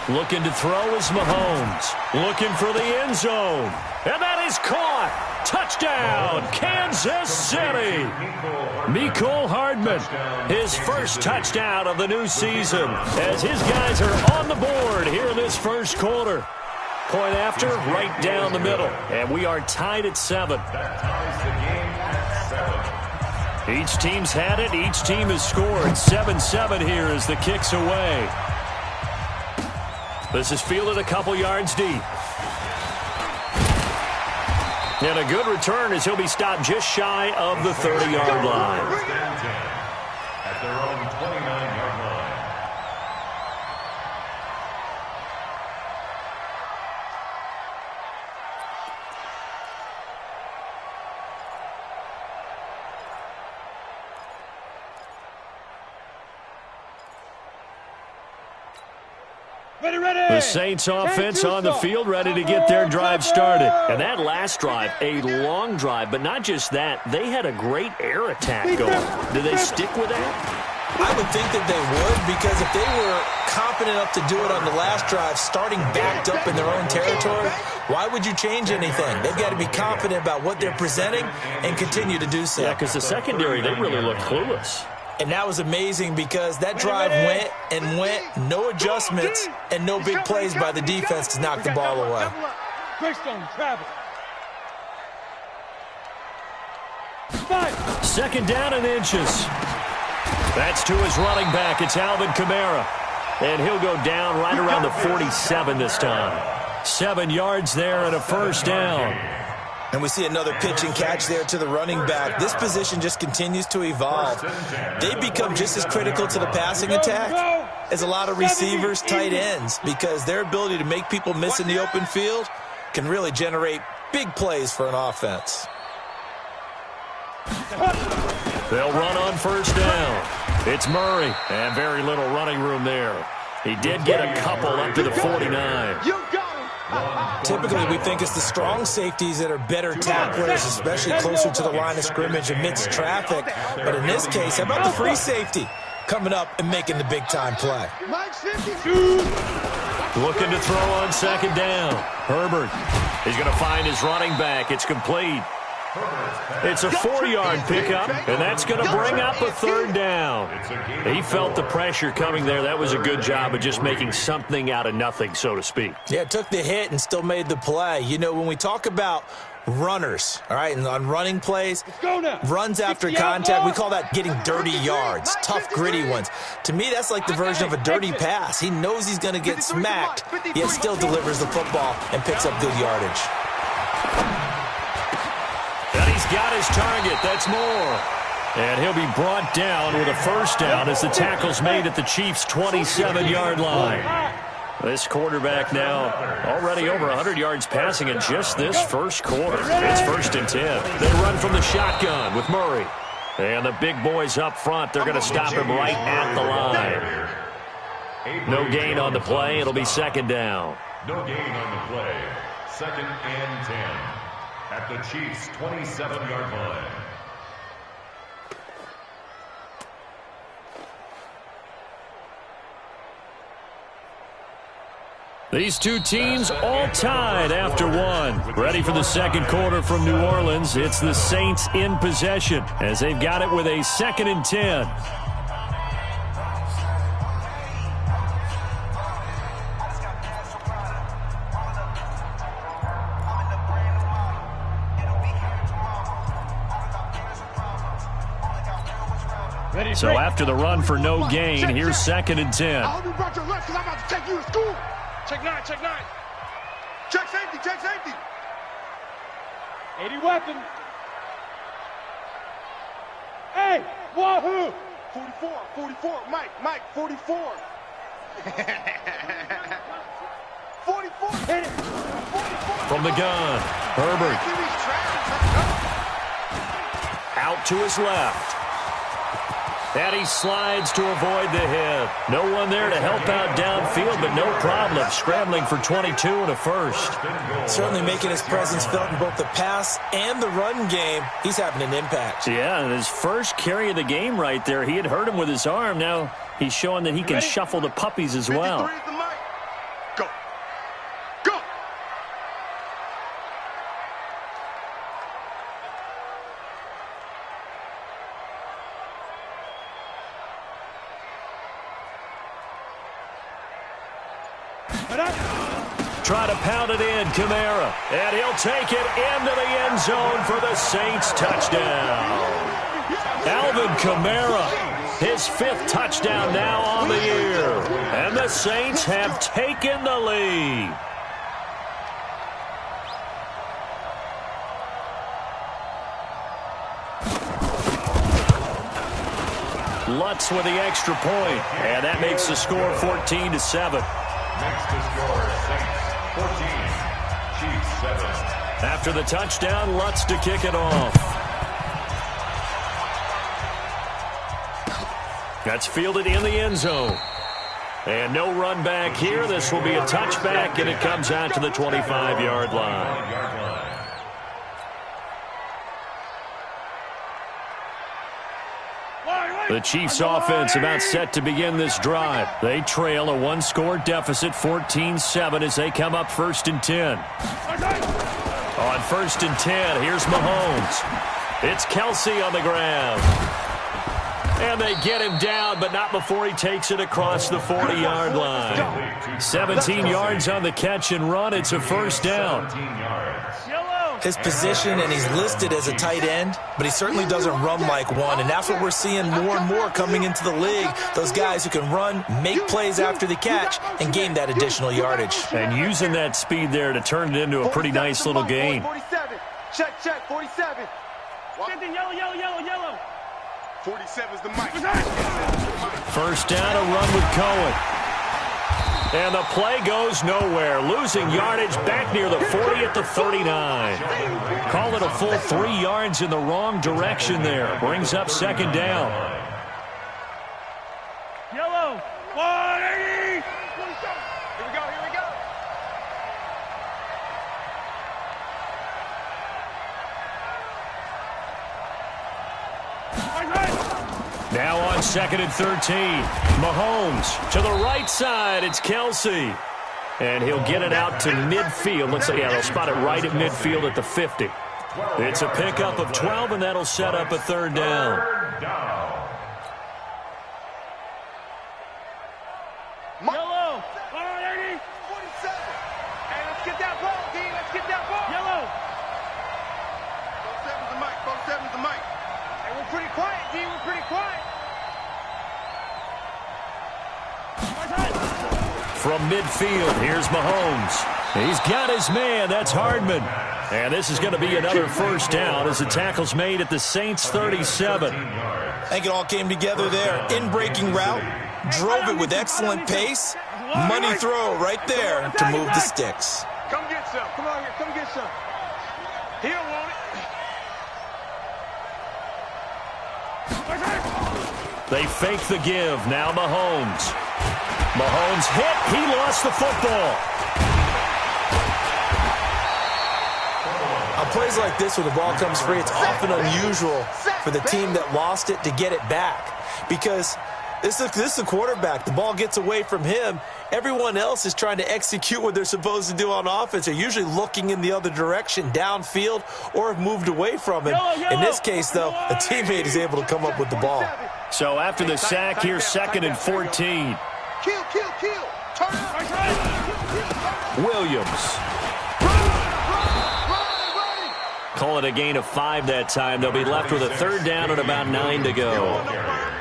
Looking to throw is Mahomes. Looking for the end zone. And that is caught. Touchdown, Kansas City. Mecole Hardman, his first touchdown of the new season, as his guys are on the board here in this first quarter. Point after, right down the middle. And we are tied at 7. That ties the game at 7. Each team's had it. Each team has scored. 7-7 here as the kick's away. This is fielded a couple yards deep. And a good return as he'll be stopped just shy of the 30-yard line. At their own 29-yard line. The Saints offense on the field, ready to get their drive started. And that last drive, a long drive, but not just that. They had a great air attack going. Do they stick with that? I would think that they would, because if they were confident enough to do it on the last drive, starting backed up in their own territory, why would you change anything? They've got to be confident about what they're presenting and continue to do so. Yeah, because the secondary, they really look clueless. And that was amazing because that drive went and went, no adjustments, and no big plays by the defense to knock the ball away. Greystone, travel. 2nd down and inches. That's to his running back. It's Alvin Kamara. And he'll go down right around the 47 this time. 7 yards there and a first down. And we see another pitch and catch there to the running back. This position just continues to evolve. They become just as critical to the passing attack as a lot of receivers, tight ends, because their ability to make people miss in the open field can really generate big plays for an offense. They'll run on first down. It's Murray, and very little running room there. He did get a couple up to the 49. Typically, we think it's the strong safeties that are better tacklers, especially closer to the line of scrimmage amidst traffic. But in this case, how about the free safety coming up and making the big-time play? Looking to throw on 2nd down. Herbert is going to find his running back. It's complete. It's a 4-yard pickup, and that's going to bring up a 3rd down. He felt the pressure coming there. That was a good job of just making something out of nothing, so to speak. Yeah, took the hit and still made the play. You know, when we talk about runners, all right, and on running plays, runs after contact, we call that getting dirty yards, tough, gritty ones. To me, that's like the version of a dirty pass. He knows he's going to get smacked, yet still delivers the football and picks up good yardage. And he's got his target. That's Moore. And he'll be brought down with a first down as the tackle's made at the Chiefs' 27-yard line. This quarterback now already over 100 yards passing in just this first quarter. It's 1st and 10. They run from the shotgun with Murray. And the big boys up front, they're going to stop him right at the line. No gain on the play. It'll be 2nd down. No gain on the play. 2nd and 10. At the Chiefs' 27-yard line. These two teams all tied after one. Ready for the second quarter from New Orleans. It's the Saints in possession as they've got it with a 2nd and 10. So after the run for no gain, here's 2nd and 10. I hope you brought your lunch because I'm about to take you to school. Check 9, check 9. Check safety, check safety. 80 weapon. Hey, wahoo! 44, Mike, 44. 44. Hit it. 44. From the gun, Herbert out to his left. And he slides to avoid the hit. No one there to help out downfield, but no problem. Scrambling for 22 and a first. Certainly making his presence felt in both the pass and the run game. He's having an impact. Yeah, and his first carry of the game right there, he had hurt him with his arm. Now he's showing that he can shuffle the puppies as well. 53 is the mic. Go. Go. Try to pound it in, Kamara. And he'll take it into the end zone for the Saints touchdown. Alvin Kamara, his 5th touchdown now on the year. And the Saints have taken the lead. Lutz with the extra point, and that makes the score 14-7. Next to score, Saints 14, Chiefs 7. After the touchdown, Lutz to kick it off. That's fielded in the end zone. And no run back here. This will be a touchback, and it comes out to the 25-yard line. The Chiefs offense about set to begin this drive. They trail a 1-score deficit, 14-7, as they come up 1st and 10. On 1st and 10, here's Mahomes. It's Kelsey on the ground. And they get him down, but not before he takes it across the 40-yard line. 17 yards on the catch and run. It's a first down. His position, and he's listed as a tight end, but he certainly doesn't run like one, and that's what we're seeing more and more coming into the league. Those guys who can run, make plays after the catch, and gain that additional yardage. And using that speed there to turn it into a pretty nice little gain. 47. Check, 47. Yellow. 47 is the mic. First down, a run with Cohen. And the play goes nowhere. Losing yardage back near the 40 at the 39. Call it a full 3 yards in the wrong direction there. Brings up 2nd down. Yellow. 180. Here we go. Now on 2nd and 13. Mahomes to the right side. It's Kelsey. And he'll get it out to midfield. Looks like, yeah, they'll spot it right at midfield at the 50. It's a pickup of 12, and that'll set up a 3rd down. Yellow. 180. 47. Hey, let's get that ball, D. Let's get that ball. Yellow. 47 is the mic. Hey, we're pretty quiet, D. We're pretty quiet. From midfield, here's Mahomes. He's got his man. That's Hardman. And this is going to be another first down as the tackle's made at the Saints' 37. I think it all came together there. In-breaking route, drove it with excellent pace. Money throw right there to move the sticks. Come get some. Come on here. Come get some. He don't want it. They fake the give. Now Mahomes. Mahomes hit. He lost the football. On plays like this where the ball comes free, it's often unusual for the team that lost it to get it back, because This is a quarterback. The ball gets away from him. Everyone else is trying to execute what they're supposed to do on offense. They're usually looking in the other direction, downfield, or have moved away from him. In this case, though, a teammate is able to come up with the ball. So after the sack, here's 2nd and 14. Kill. Turn it. Williams. Call it a gain of 5 that time. They'll be left with a 3rd down and about 9 to go.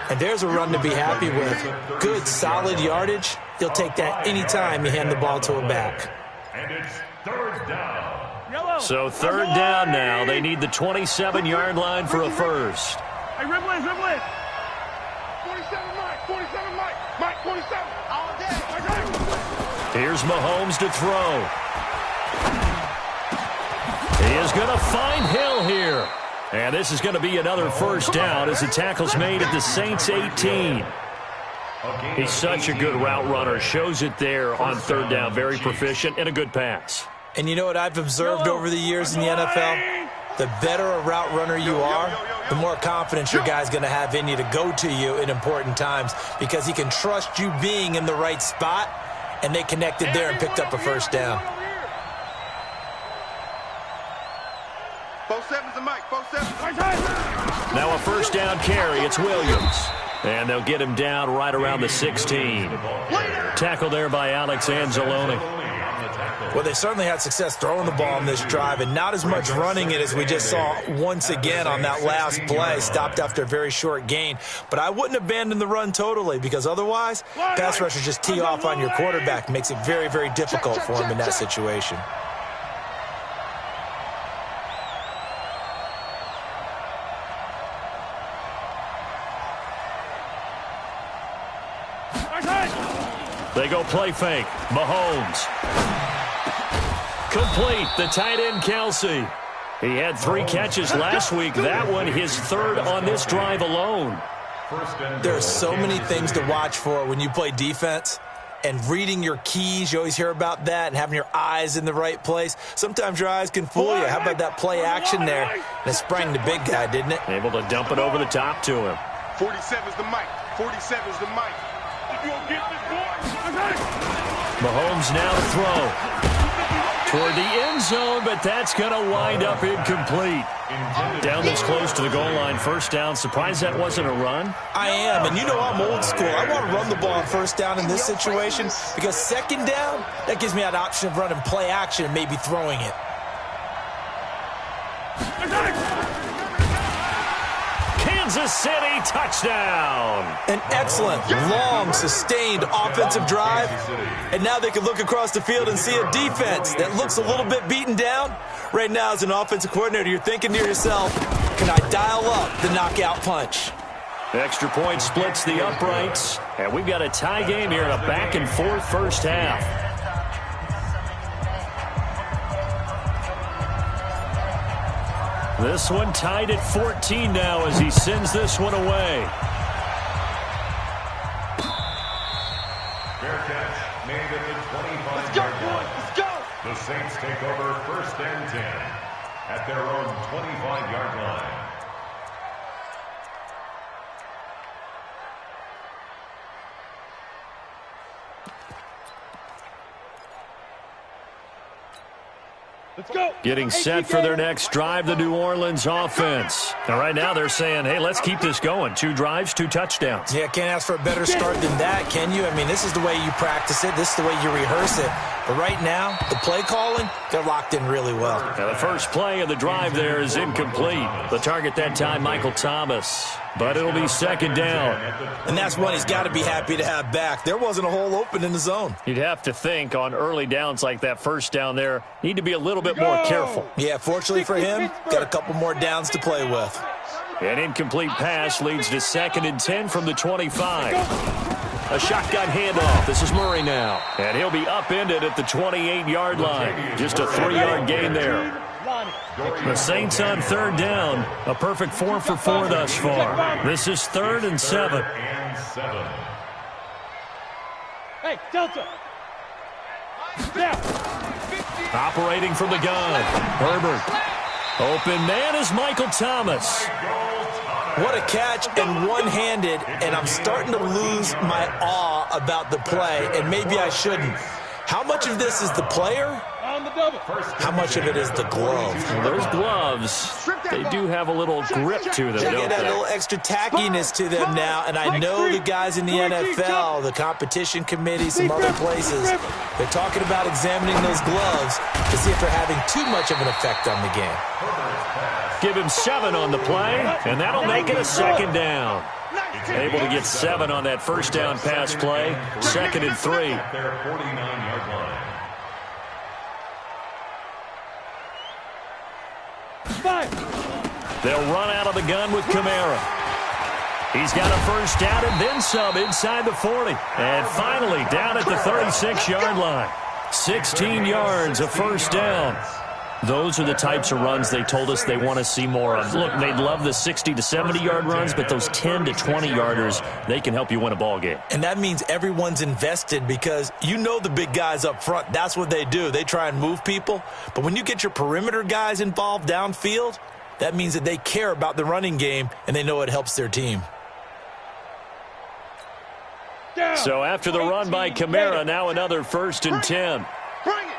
And there's a run to be happy with. Good, solid yardage. He'll take that any time you hand the ball to a back. And it's 3rd down. So 3rd down now. They need the 27-yard line for a first. Hey, Ribble in. 47 Mike. Mike, 47. All day. Here's Mahomes to throw. He is going to find Hill here. And this is going to be another first down as the tackle's made at the Saints 18. He's such a good route runner. Shows it there on 3rd down. Very proficient and a good pass. And you know what I've observed over the years in the NFL? The better a route runner you are, the more confidence your guy's going to have in you to go to you in important times because he can trust you being in the right spot, and they connected there and picked up a first down. 47's the mic. 47. Now a first down carry. It's Williams. And they'll get him down right around the 16. Tackle there by Alex Anzalone. Well, they certainly had success throwing the ball on this drive and not as much running it as we just saw once again on that last play. Stopped after a very short gain. But I wouldn't abandon the run totally because otherwise, pass rushers just tee off on your quarterback. Makes it very, very difficult for him in that situation. They go play fake. Mahomes. Complete. The tight end, Kelsey. He had 3 catches last week. That one, his 3rd on this drive alone. There are so many things to watch for when you play defense. And reading your keys, you always hear about that, and having your eyes in the right place. Sometimes your eyes can fool you. How about that play action there? And it sprang the big guy, didn't it? Able to dump it over the top to him. 47's the mic. 47's the mic. Mahomes now to throw. Toward the end zone, but that's going to wind up incomplete. Down this close to the goal line, first down. Surprised that wasn't a run? I am, and you know I'm old school. I want to run the ball on first down in this situation because 2nd down, that gives me that option of running play action and maybe throwing it. Kansas City touchdown. An excellent, long, sustained offensive drive. And now they can look across the field and see a defense that looks a little bit beaten down. Right now, as an offensive coordinator, you're thinking to yourself, can I dial up the knockout punch? Extra point splits the uprights. And we've got a tie game here in a back-and-forth first half. This one tied at 14 now as he sends this one away. Fair catch made at the 25-yard line. Let's go. The Saints take over 1st and 10 at their own 25-yard line. Let's go. Getting set for their next drive, the New Orleans offense. And right now they're saying, hey, let's keep this going. 2 drives, 2 touchdowns. Yeah, can't ask for a better start than that, can you? I mean, this is the way you practice it. This is the way you rehearse it. But right now, the play calling, they're locked in really well. Now the first play of the drive there is incomplete. The target that time, Michael Thomas. But it'll be 2nd down. And that's one he's got to be happy to have back. There wasn't a hole open in the zone. You'd have to think on early downs like that first down there, need to be a little bit more careful. Yeah, fortunately for him, got a couple more downs to play with. An incomplete pass leads to 2nd and 10 from the 25. A shotgun handoff. This is Murray now. And he'll be upended at the 28-yard line. Just a 3-yard gain there. The Saints on 3rd down. A perfect 4 for 4 thus far. This is 3rd and 7. Hey, Delta. Now. Operating from the gun. Herbert. Open man is Michael Thomas. What a catch, and one-handed, and I'm starting to lose my awe about the play, and maybe I shouldn't. How much of this is the player? How much of it is the glove? Well, those gloves, they do have a little grip to them, They don't get a they? little extra tackiness to them now, and I know the guys in the NFL, the competition committee, some other places, they're talking about examining those gloves to see if they're having too much of an effect on the game. Give him 7 on the play, and that'll make it a second down. Able to get 7 on that first down pass play. 2nd and 3. Their 49-yard line. They'll run out of the gun with Kamara. He's got a first down and then some inside the 40. And finally down at the 36-yard line. 16 yards, a first down. Those are the types of runs they told us they want to see more of. Look, they'd love the 60 to 70-yard runs, but those 10 to 20-yarders, they can help you win a ball game. And that means everyone's invested because you know the big guys up front, that's what they do. They try and move people. But when you get your perimeter guys involved downfield, that means that they care about the running game and they know it helps their team. So after the run by Kamara, now another 1st and 10. Bring it.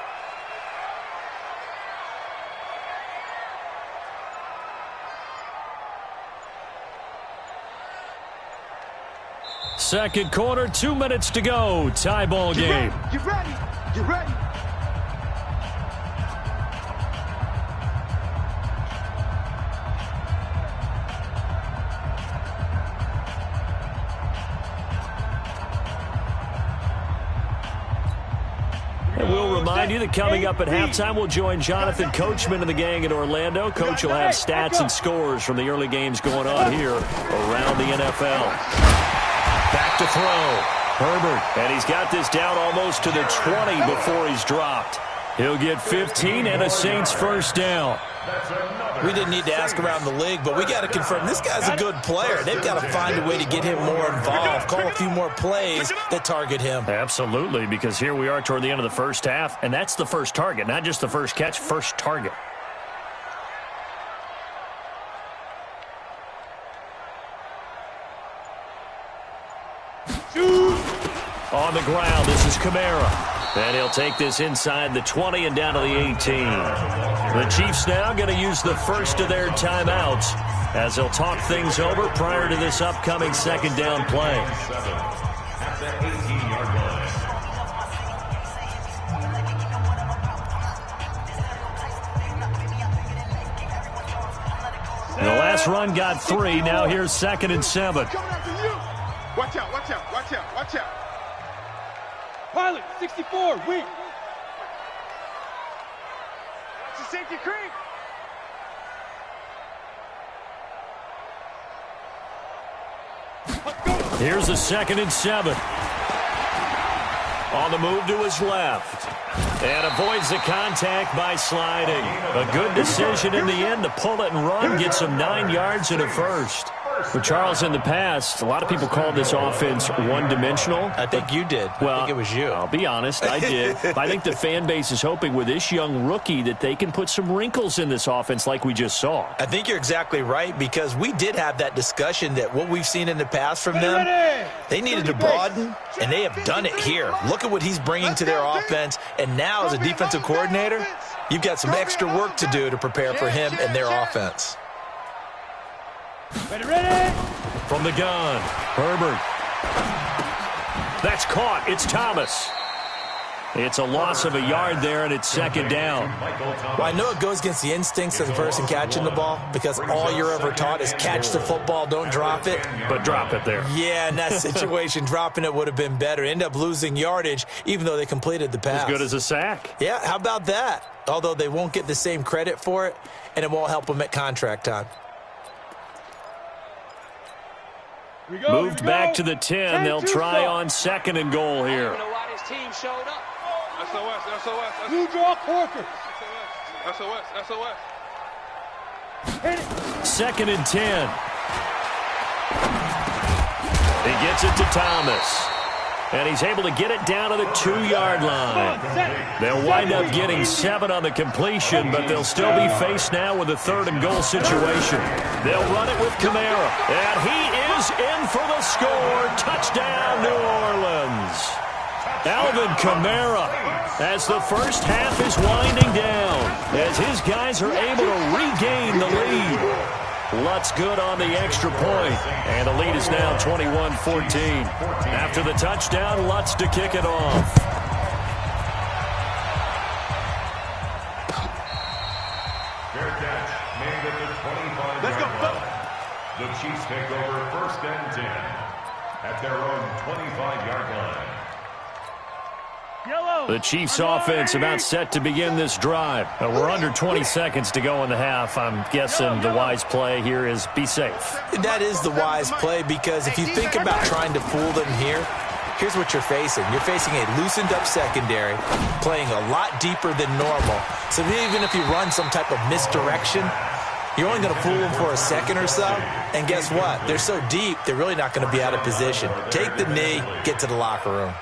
Second quarter, 2 minutes to go. Tie ball game. Get ready. Get ready. And we'll remind you that coming up at halftime, we'll join Jonathan Coachman and the gang in Orlando. Coach will have stats and scores from the early games going on here around the NFL. Back to throw. Herbert. And he's got this down almost to the 20 before he's dropped. He'll get 15 and a Saints first down. We didn't need to ask around the league, but we got to confirm this guy's a good player. They've got to find a way to get him more involved, call a few more plays that target him. Absolutely, because here we are toward the end of the first half, and that's the first target, not just the first catch, first target. On the ground, this is Kamara. And he'll take this inside the 20 and down to the 18. The Chiefs now going to use the first of their timeouts as they'll talk things over prior to this upcoming second down play. At the 18-yard line. The last run got 3. Now here's 2nd and 7. Coming after you. Watch out, watch out, watch out, watch out. Pilot, 64, weak. It's a safety creep. Here's a 2nd and 7. On the move to his left. And avoids the contact by sliding. A good decision in the end to pull it and run. Gets him 9 yards and a first. But Charles, in the past, a lot of people call this offense one-dimensional. I think you did. Well, I think it was you. I'll be honest, I did. But I think the fan base is hoping with this young rookie that they can put some wrinkles in this offense like we just saw. I think you're exactly right because we did have that discussion that what we've seen in the past from them, they needed to broaden, and they have done it here. Look at what he's bringing to their offense, and now as a defensive coordinator, you've got some extra work to do to prepare for him and their offense. Ready. From the gun, Herbert. That's caught. It's Thomas. It's a loss of a yard there, and it's second down. Well, I know it goes against the instincts of the person catching the ball because all you're ever taught is catch the football, don't drop it. But drop it there. Yeah, in that situation, dropping it would have been better. End up losing yardage, even though they completed the pass. As good as a sack. Yeah, how about that? Although they won't get the same credit for it, and it won't help them at contract time. Moved back to the 10. They'll try on 2nd and goal here. I don't know why this team showed up. SOS. Blue draw Corker. SOS. 2nd and 10. He gets it to Thomas. And he's able to get it down to the 2-yard line. They'll wind up getting 7 on the completion, but they'll still be faced now with a 3rd and goal situation. They'll run it with Kamara. And he is in for the score. Touchdown, New Orleans. Alvin Kamara, as the first half is winding down, as his guys are able to regain the lead. Lutz good on the extra point, and the lead is now 21-14. After the touchdown, Lutz to kick it off. Fair catch made at the 25-yard line. The Chiefs take over first and 10 at their own 25-yard line. The Chiefs offense about set to begin this drive. We're under 20 seconds to go in the half. I'm guessing the wise play here is be safe. That is the wise play, because if you think about trying to fool them here, here's what you're facing. You're facing a loosened up secondary, playing a lot deeper than normal. So even if you run some type of misdirection, you're only going to fool them for a second or so. And guess what? They're so deep, they're really not going to be out of position. Take the knee, get to the locker room.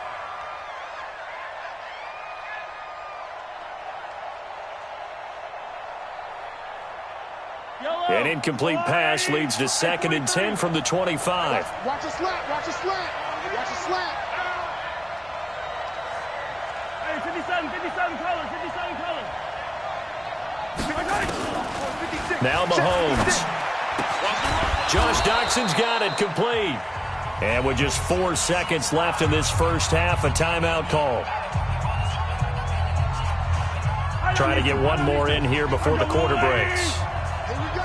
An incomplete pass leads to 2nd and 10 from the 25. Watch a slant, watch a slant, watch a slant. Hey, 57 colors, 57 colors. Now Mahomes. Josh Doxson's got it complete. And with just 4 seconds left in this first half, a timeout call. Try to get one more in here before the quarter breaks. Here we go.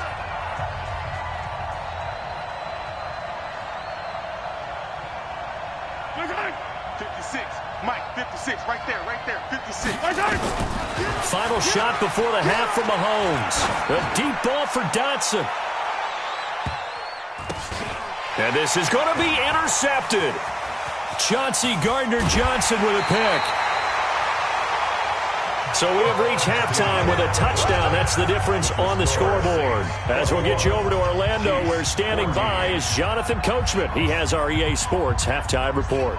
Mike, 56, right there, 56. Final shot before the half from Mahomes. A deep ball for Dotson. And this is going to be intercepted. Chauncey Gardner-Johnson with a pick. So we have reached halftime with a touchdown. That's the difference on the scoreboard. As we'll get you over to Orlando, where standing by is Jonathan Coachman. He has our EA Sports halftime report.